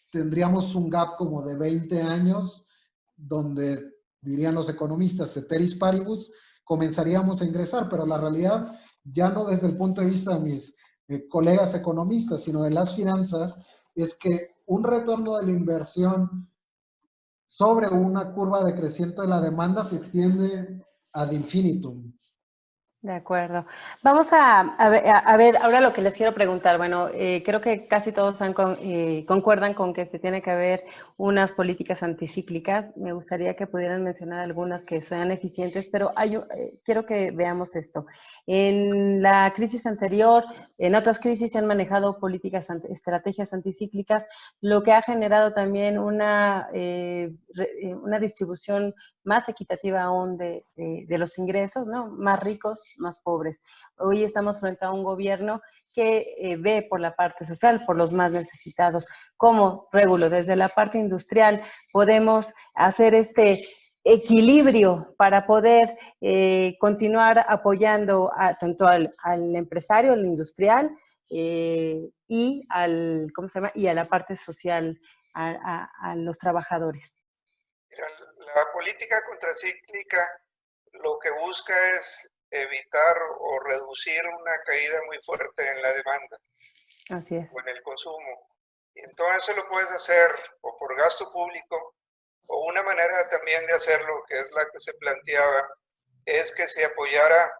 tendríamos un gap como de 20 años, donde, dirían los economistas, ceteris paribus, comenzaríamos a ingresar, pero la realidad, ya no desde el punto de vista de mis colegas economistas, sino de las finanzas, es que un retorno de la inversión sobre una curva decreciente de la demanda se extiende ad infinitum. De acuerdo. Vamos a ver ahora lo que les quiero preguntar. Bueno, creo que casi todos concuerdan con que se tiene que haber unas políticas anticíclicas. Me gustaría que pudieran mencionar algunas que sean eficientes, pero quiero que veamos esto. En la crisis anterior, en otras crisis se han manejado estrategias anticíclicas, lo que ha generado también una distribución más equitativa aún de los ingresos, ¿no? Más ricos, más pobres. Hoy estamos frente a un gobierno que ve por la parte social, por los más necesitados. ¿Cómo, Regulo? Desde la parte industrial podemos hacer este equilibrio para poder continuar apoyando tanto al empresario, al industrial, y ¿cómo se llama? Y a la parte social, a los trabajadores. Mira, la política contracíclica lo que busca es evitar o reducir una caída muy fuerte en la demanda. Así es. O en el consumo. Y entonces lo puedes hacer o por gasto público, o una manera también de hacerlo, que es la que se planteaba, es que se apoyara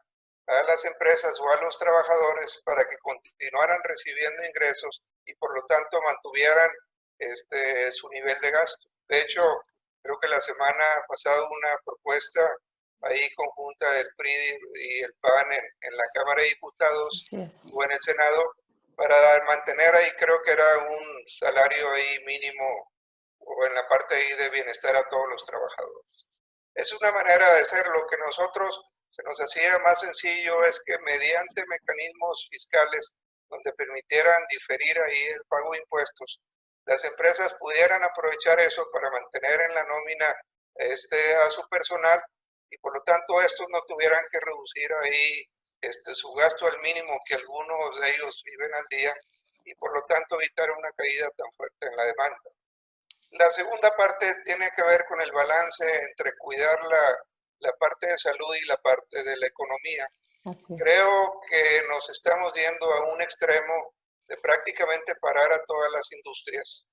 a las empresas o a los trabajadores para que continuaran recibiendo ingresos y por lo tanto mantuvieran su nivel de gasto. De hecho, creo que la semana pasada hubo una propuesta ahí conjunta del PRI y el PAN en la Cámara de Diputados o en el Senado para mantener ahí, creo que era un salario ahí mínimo o en la parte ahí de bienestar a todos los trabajadores. Es una manera de hacer lo que nosotros se nos hacía más sencillo, es que mediante mecanismos fiscales donde permitieran diferir ahí el pago de impuestos, las empresas pudieran aprovechar eso para mantener en la nómina a su personal y por lo tanto estos no tuvieran que reducir ahí su gasto al mínimo que algunos de ellos viven al día y por lo tanto evitar una caída tan fuerte en la demanda. La segunda parte tiene que ver con el balance entre cuidar la parte de salud y la parte de la economía. Creo que nos estamos yendo a un extremo de prácticamente parar a todas las industrias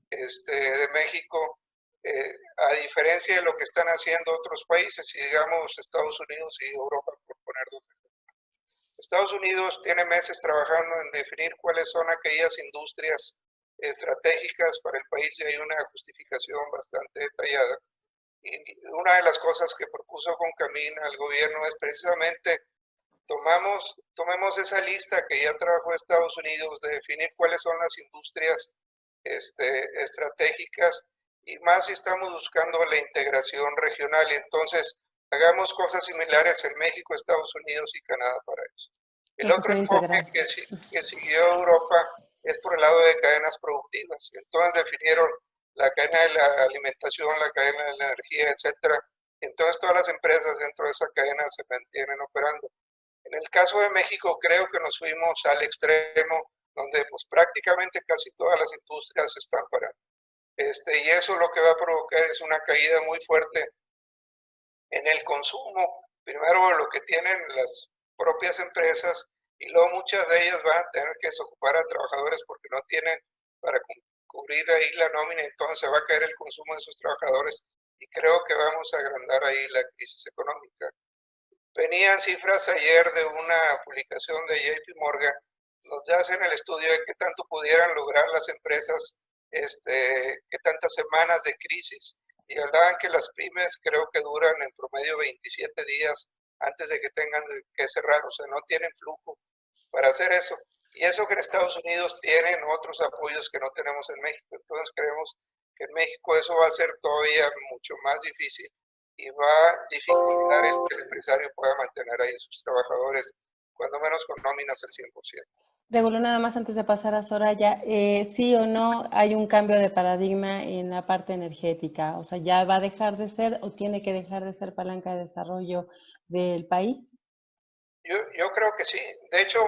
de México, a diferencia de lo que están haciendo otros países, y digamos Estados Unidos y Europa, por poner dos ejemplos. Estados Unidos tiene meses trabajando en definir cuáles son aquellas industrias estratégicas para el país y hay una justificación bastante detallada. Y una de las cosas que propuso con Camina al gobierno es precisamente tomemos esa lista que ya trabajó Estados Unidos de definir cuáles son las industrias estratégicas y más si estamos buscando la integración regional. Y entonces, hagamos cosas similares en México, Estados Unidos y Canadá para eso. El otro enfoque que siguió Europa es por el lado de cadenas productivas. Entonces definieron la cadena de la alimentación, la cadena de la energía, etcétera. Entonces todas las empresas dentro de esa cadena se mantienen operando. En el caso de México creo que nos fuimos al extremo donde pues prácticamente casi todas las industrias están parando. Y eso lo que va a provocar es una caída muy fuerte en el consumo. Primero lo que tienen las propias empresas y luego muchas de ellas van a tener que desocupar a trabajadores porque no tienen para cubrir ahí la nómina, entonces va a caer el consumo de sus trabajadores y creo que vamos a agrandar ahí la crisis económica. Venían cifras ayer de una publicación de JP Morgan, nos hacen el estudio de qué tanto pudieran lograr las empresas, qué tantas semanas de crisis, y hablaban que las pymes creo que duran en promedio 27 días antes de que tengan que cerrar, o sea, no tienen flujo para hacer eso. Y eso que en Estados Unidos tienen otros apoyos que no tenemos en México. Entonces creemos que en México eso va a ser todavía mucho más difícil y va a dificultar el que el empresario pueda mantener ahí a sus trabajadores, cuando menos con nóminas al 100%. Regulo, nada más antes de pasar a Soraya, ¿sí o no hay un cambio de paradigma en la parte energética? O sea, ¿ya va a dejar de ser o tiene que dejar de ser palanca de desarrollo del país? Yo creo que sí. De hecho,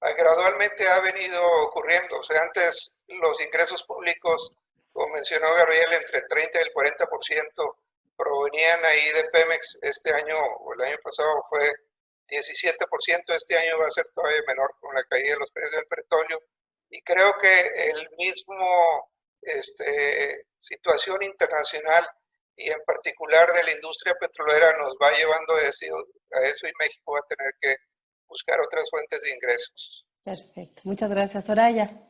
gradualmente ha venido ocurriendo. O sea, antes los ingresos públicos, como mencionó Gabriel, entre el 30 y el 40% provenían ahí de Pemex. Este año o el año pasado fue 17%, este año va a ser todavía menor con la caída de los precios del petróleo. Y creo que el mismo situación internacional y en particular de la industria petrolera nos va llevando a eso y México va a tener que buscar otras fuentes de ingresos. Perfecto. Muchas gracias, Soraya.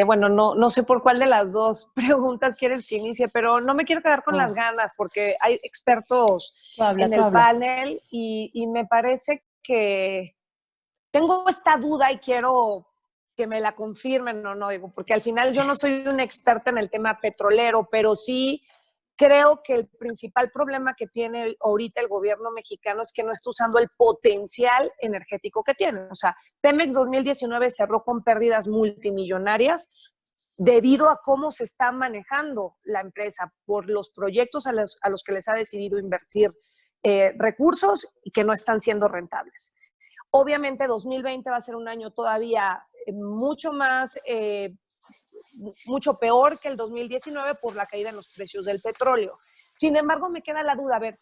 Bueno, no sé por cuál de las dos preguntas quieres que inicie, pero no me quiero quedar con las ganas porque hay expertos en el panel y me parece que tengo esta duda y quiero que me la confirmen o no, digo, porque al final yo no soy una experta en el tema petrolero, pero sí creo que el principal problema que tiene ahorita el gobierno mexicano es que no está usando el potencial energético que tiene. O sea, Pemex 2019 cerró con pérdidas multimillonarias debido a cómo se está manejando la empresa por los proyectos a los que les ha decidido invertir recursos y que no están siendo rentables. Obviamente 2020 va a ser un año todavía mucho peor que el 2019 por la caída en los precios del petróleo. Sin embargo, me queda la duda, a ver,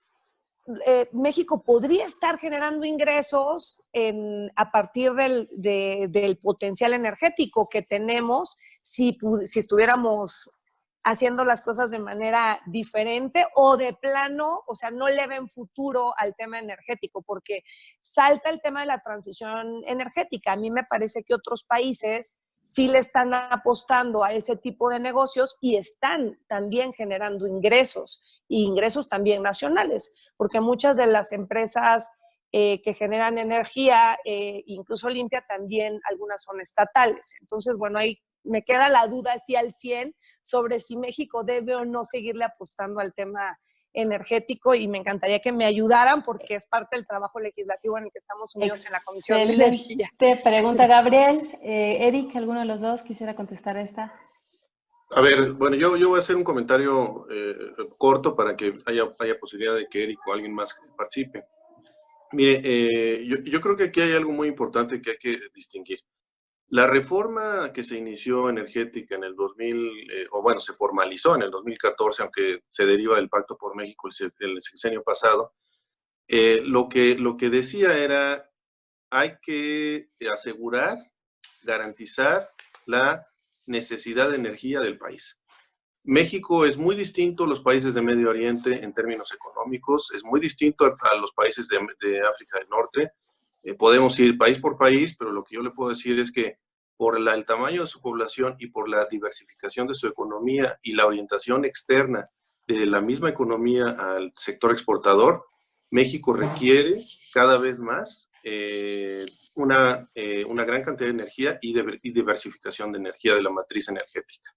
México podría estar generando ingresos a partir del potencial energético que tenemos si estuviéramos haciendo las cosas de manera diferente o de plano, o sea, no le ven futuro al tema energético, porque salta el tema de la transición energética. A mí me parece que otros países sí le están apostando a ese tipo de negocios y están también generando ingresos, y ingresos también nacionales, porque muchas de las empresas que generan energía, incluso limpia, también algunas son estatales. Entonces, bueno, ahí me queda la duda así al 100 sobre si México debe o no seguirle apostando al tema energético y me encantaría que me ayudaran porque es parte del trabajo legislativo en el que estamos unidos en la Comisión de Energía. Te pregunta Gabriel. Eric, ¿alguno de los dos quisiera contestar esta? A ver, bueno, yo voy a hacer un comentario corto para que haya posibilidad de que Eric o alguien más participe. Mire, yo creo que aquí hay algo muy importante que hay que distinguir. La reforma que se inició energética en el 2000, se formalizó en el 2014, aunque se deriva del Pacto por México el sexenio pasado, lo que decía era, hay que asegurar, garantizar la necesidad de energía del país. México es muy distinto a los países de Medio Oriente en términos económicos, es muy distinto a los países de África del Norte. Podemos ir país por país, pero lo que yo le puedo decir es que por el tamaño de su población y por la diversificación de su economía y la orientación externa de la misma economía al sector exportador, México requiere cada vez más una gran cantidad de energía y diversificación de energía de la matriz energética.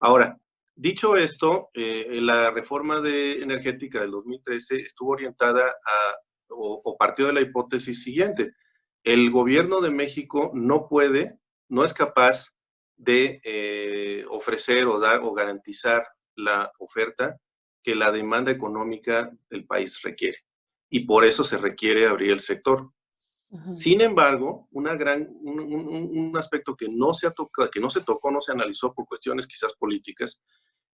Ahora, Dicho esto, la reforma energética del 2013 estuvo orientada o partió de la hipótesis siguiente. El gobierno de México no es capaz de ofrecer o dar o garantizar la oferta que la demanda económica del país requiere. Y por eso se requiere abrir el sector. Sin embargo, un aspecto que no se tocó, no se analizó por cuestiones quizás políticas,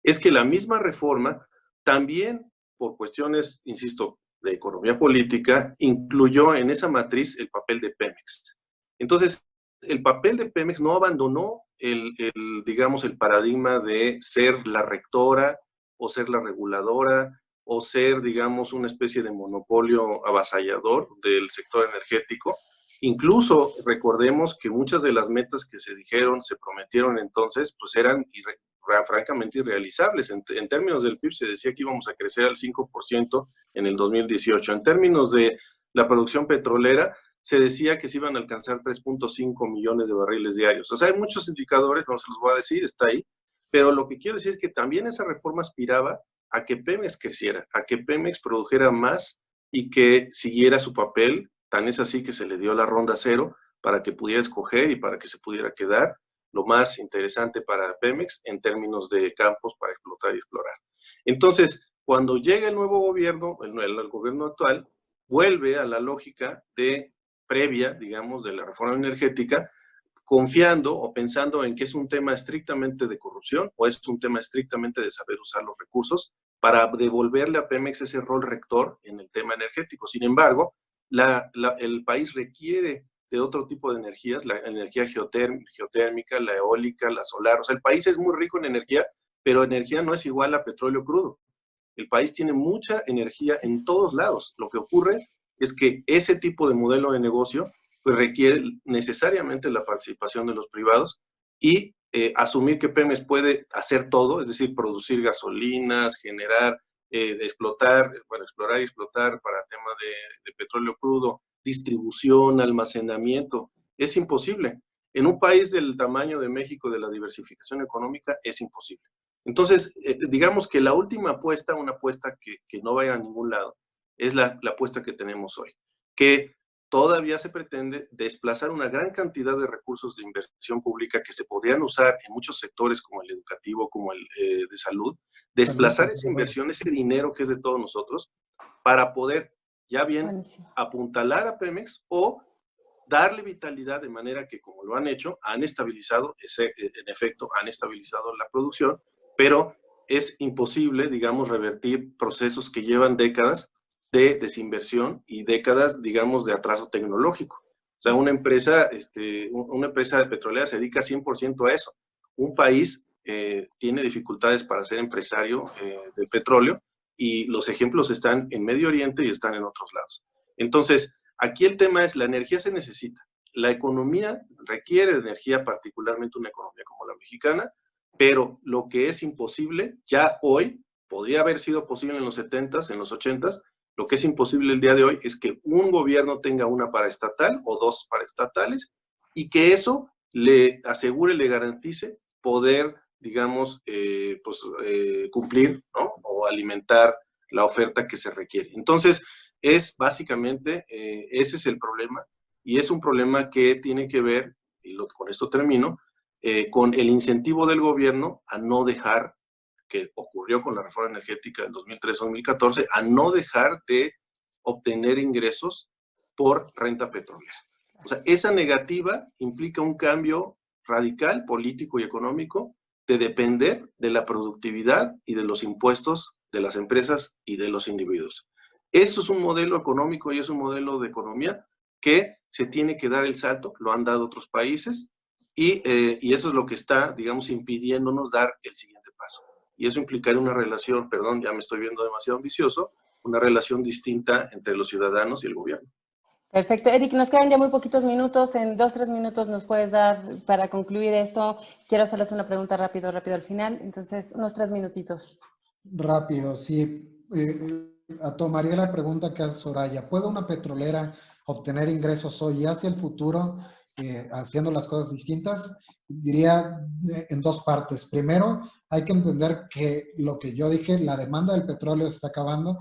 es que la misma reforma también, por cuestiones, insisto, de economía política, incluyó en esa matriz el papel de Pemex. Entonces, el papel de Pemex no abandonó digamos, el paradigma de ser la rectora o ser la reguladora o ser, digamos, una especie de monopolio avasallador del sector energético. Incluso recordemos que muchas de las metas que se prometieron entonces, pues eran francamente irrealizables. En términos del PIB se decía que íbamos a crecer al 5% en el 2018. En términos de la producción petrolera, se decía que se iban a alcanzar 3.5 millones de barriles diarios. O sea, hay muchos indicadores, no se los voy a decir, está ahí, pero lo que quiero decir es que también esa reforma aspiraba a que Pemex creciera, a que Pemex produjera más y que siguiera su papel. Tan es así que se le dio la ronda cero para que pudiera escoger y para que se pudiera quedar lo más interesante para Pemex en términos de campos para explotar y explorar. Entonces, cuando llega el nuevo gobierno, el gobierno actual, vuelve a la lógica previa, digamos, de la reforma energética, confiando o pensando en que es un tema estrictamente de corrupción o es un tema estrictamente de saber usar los recursos para devolverle a Pemex ese rol rector en el tema energético. Sin embargo, el país requiere de otro tipo de energías, la energía geotérmica, la eólica, la solar. O sea, el país es muy rico en energía, pero energía no es igual a petróleo crudo. El país tiene mucha energía en todos lados. Lo que ocurre es que ese tipo de modelo de negocio pues requiere necesariamente la participación de los privados y asumir que Pemex puede hacer todo, es decir, producir gasolinas, generar, explorar y explotar para temas de petróleo crudo, distribución, almacenamiento, es imposible. En un país del tamaño de México, de la diversificación económica, es imposible. Entonces, digamos que la última apuesta, una apuesta que no vaya a ningún lado, es la apuesta que tenemos hoy, que todavía se pretende desplazar una gran cantidad de recursos de inversión pública que se podrían usar en muchos sectores como el educativo, como el de salud, desplazar esa inversión, ese dinero que es de todos nosotros, para poder ya bien apuntalar a Pemex o darle vitalidad de manera que, como lo han hecho, han estabilizado, en efecto, han estabilizado la producción, pero es imposible, digamos, revertir procesos que llevan décadas de desinversión y décadas, digamos, de atraso tecnológico. O sea, una empresa petrolera se dedica 100% a eso. Un país tiene dificultades para ser empresario del petróleo y los ejemplos están en Medio Oriente y están en otros lados. Entonces, aquí el tema es, la energía se necesita. La economía requiere de energía, particularmente una economía como la mexicana, pero lo que es imposible, ya hoy, podría haber sido posible en los 70s, en los 80s, lo que es imposible el día de hoy es que un gobierno tenga una paraestatal o dos paraestatales y que eso le asegure, le garantice poder, digamos, cumplir, ¿no? O alimentar la oferta que se requiere. Entonces, es básicamente, ese es el problema, y es un problema que tiene que ver, y con esto termino, con el incentivo del gobierno a no dejar, que ocurrió con la reforma energética del 2003-2014, a no dejar de obtener ingresos por renta petrolera. O sea, esa negativa implica un cambio radical, político y económico, de depender de la productividad y de los impuestos de las empresas y de los individuos. Eso es un modelo económico y es un modelo de economía que se tiene que dar el salto, lo han dado otros países, y eso es lo que está, digamos, impidiéndonos dar el siguiente paso. Y eso implicaría una relación, perdón, ya me estoy viendo demasiado ambicioso, una relación distinta entre los ciudadanos y el gobierno. Perfecto. Eric, nos quedan ya muy poquitos minutos. En 2-3 minutos nos puedes dar para concluir esto. Quiero hacerles una pregunta rápido al final. Entonces, unos 3 minutitos. Rápido, sí. Tomaría la pregunta que hace Soraya. ¿Puede una petrolera obtener ingresos hoy y hacia el futuro haciendo las cosas distintas, diría en dos partes. Primero, hay que entender que lo que yo dije, la demanda del petróleo se está acabando,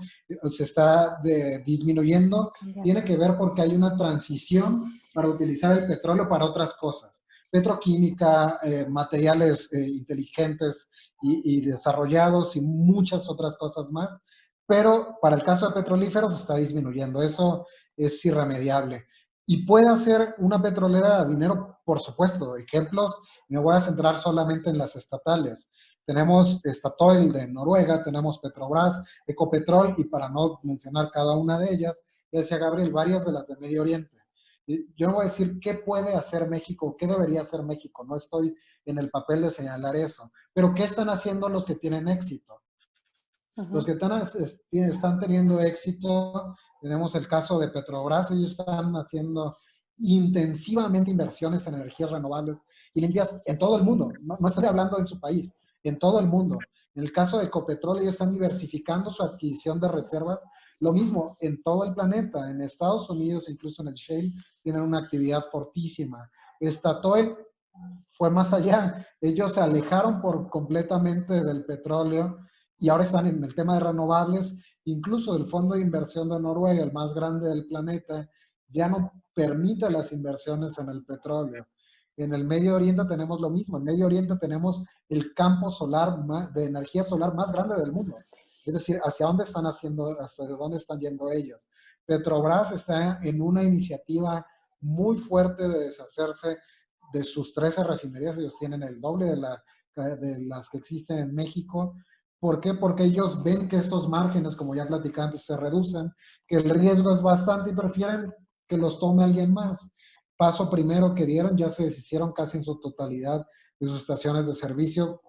se está disminuyendo, tiene que ver porque hay una transición para utilizar el petróleo para otras cosas. Petroquímica, materiales inteligentes y desarrollados y muchas otras cosas más, pero para el caso de petrolíferos está disminuyendo, eso es irremediable. ¿Y puede hacer una petrolera dinero? Por supuesto. Ejemplos, me voy a centrar solamente en las estatales. Tenemos Statoil de Noruega, tenemos Petrobras, Ecopetrol, y para no mencionar cada una de ellas, ya decía Gabriel, varias de las de Medio Oriente. Yo no voy a decir qué puede hacer México, qué debería hacer México, no estoy en el papel de señalar eso, pero ¿qué están haciendo los que tienen éxito? Los que están teniendo éxito, tenemos el caso de Petrobras, ellos están haciendo intensivamente inversiones en energías renovables y limpias en todo el mundo. No estoy hablando en su país, en todo el mundo. En el caso de Ecopetrol, ellos están diversificando su adquisición de reservas. Lo mismo en todo el planeta. En Estados Unidos, incluso en el shale, tienen una actividad fortísima. Statoil fue más allá. Ellos se alejaron completamente del petróleo y ahora están en el tema de renovables. Incluso el Fondo de Inversión de Noruega, el más grande del planeta, ya no permite las inversiones en el petróleo. En el Medio Oriente tenemos lo mismo. En Medio Oriente tenemos el campo solar de energía solar más grande del mundo. Es decir, hacia dónde están yendo ellos. Petrobras está en una iniciativa muy fuerte de deshacerse de sus 13 refinerías. Ellos tienen el doble de las que existen en México. ¿Por qué? Porque ellos ven que estos márgenes, como ya platicé antes, se reducen, que el riesgo es bastante y prefieren que los tome alguien más. Paso primero que dieron, ya se deshicieron casi en su totalidad de sus estaciones de servicio,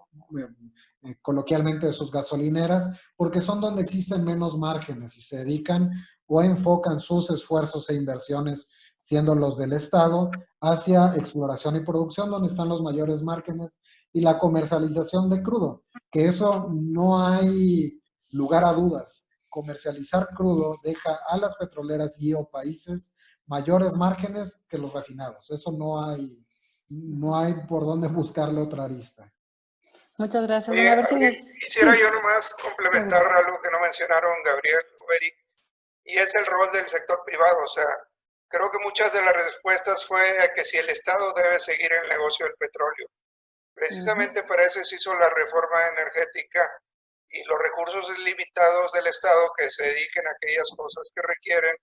coloquialmente de sus gasolineras, porque son donde existen menos márgenes y se dedican o enfocan sus esfuerzos e inversiones, siendo los del Estado, hacia exploración y producción, donde están los mayores márgenes, y la comercialización de crudo, que eso no hay lugar a dudas. Comercializar crudo deja a las petroleras y o países mayores márgenes que los refinados. Eso no hay por dónde buscarle otra arista. Muchas gracias. Oye, Bueno, a ver si nos... quisiera Sí. yo nomás complementar algo que no mencionaron Gabriel o Eric, y es el rol del sector privado. O sea, creo que muchas de las respuestas fue a que si el Estado debe seguir el negocio del petróleo. Precisamente para eso se hizo la reforma energética y los recursos limitados del Estado que se dediquen a aquellas cosas que requieren,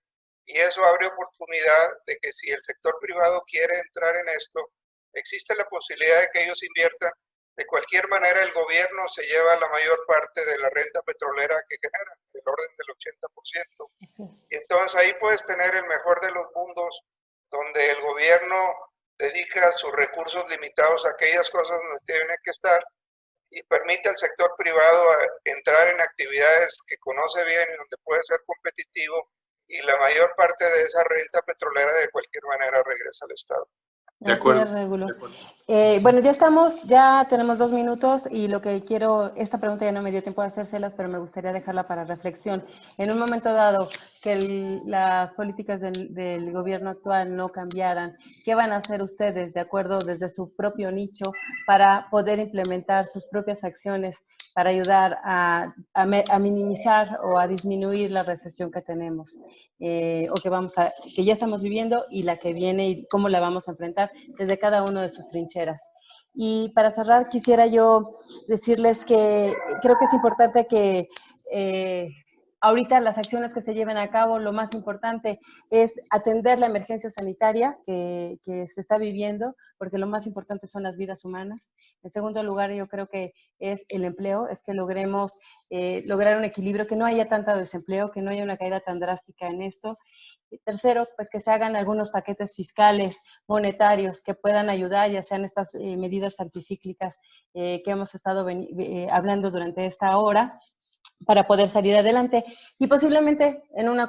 y eso abre oportunidad de que si el sector privado quiere entrar en esto, existe la posibilidad de que ellos inviertan. De cualquier manera, el gobierno se lleva la mayor parte de la renta petrolera que genera, del orden del 80%. Eso es. Y entonces ahí puedes tener el mejor de los mundos, donde el gobierno dedica sus recursos limitados a aquellas cosas donde tiene que estar y permite al sector privado entrar en actividades que conoce bien y donde puede ser competitivo, y la mayor parte de esa renta petrolera de cualquier manera regresa al Estado. De acuerdo. Así es, Regulo. Bueno, ya tenemos 2 minutos y lo que quiero, esta pregunta ya no me dio tiempo de hacérselas, pero me gustaría dejarla para reflexión. En un momento dado que las políticas del gobierno actual no cambiaran, ¿qué van a hacer ustedes de acuerdo desde su propio nicho para poder implementar sus propias acciones para ayudar a minimizar o a disminuir la recesión que tenemos o que ya estamos viviendo y la que viene y cómo la vamos a enfrentar desde cada uno de sus trincheras? Y para cerrar, quisiera yo decirles que creo que es importante que ahorita las acciones que se lleven a cabo, lo más importante es atender la emergencia sanitaria que se está viviendo, porque lo más importante son las vidas humanas. En segundo lugar, yo creo que es el empleo, es que logremos lograr un equilibrio, que no haya tanto desempleo, que no haya una caída tan drástica en esto. Y tercero, pues que se hagan algunos paquetes fiscales, monetarios, que puedan ayudar, ya sean estas medidas anticíclicas que hemos estado hablando durante esta hora, para poder salir adelante y posiblemente en un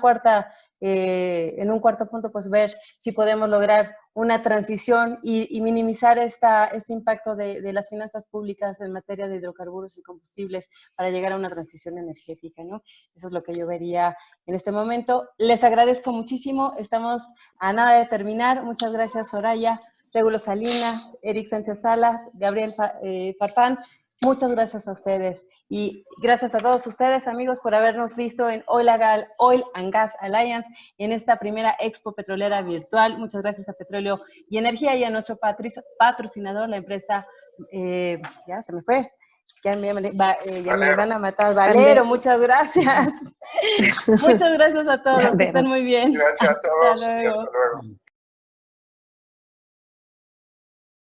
cuarto punto, pues ver si podemos lograr una transición y minimizar este impacto de las finanzas públicas en materia de hidrocarburos y combustibles para llegar a una transición energética, ¿no? Eso es lo que yo vería en este momento. Les agradezco muchísimo, estamos a nada de terminar. Muchas gracias, Soraya, Regulo Salinas, Eric Sánchez Salas, Gabriel Farfán. Muchas gracias a ustedes y gracias a todos ustedes, amigos, por habernos visto en Oil and Gas Alliance en esta primera Expo Petrolera Virtual. Muchas gracias a Petróleo y Energía y a nuestro patrocinador, la empresa, ya se me fue, ya me van a matar, Valero, muchas gracias. Muchas gracias a todos, que estén muy bien. Gracias a todos y hasta luego.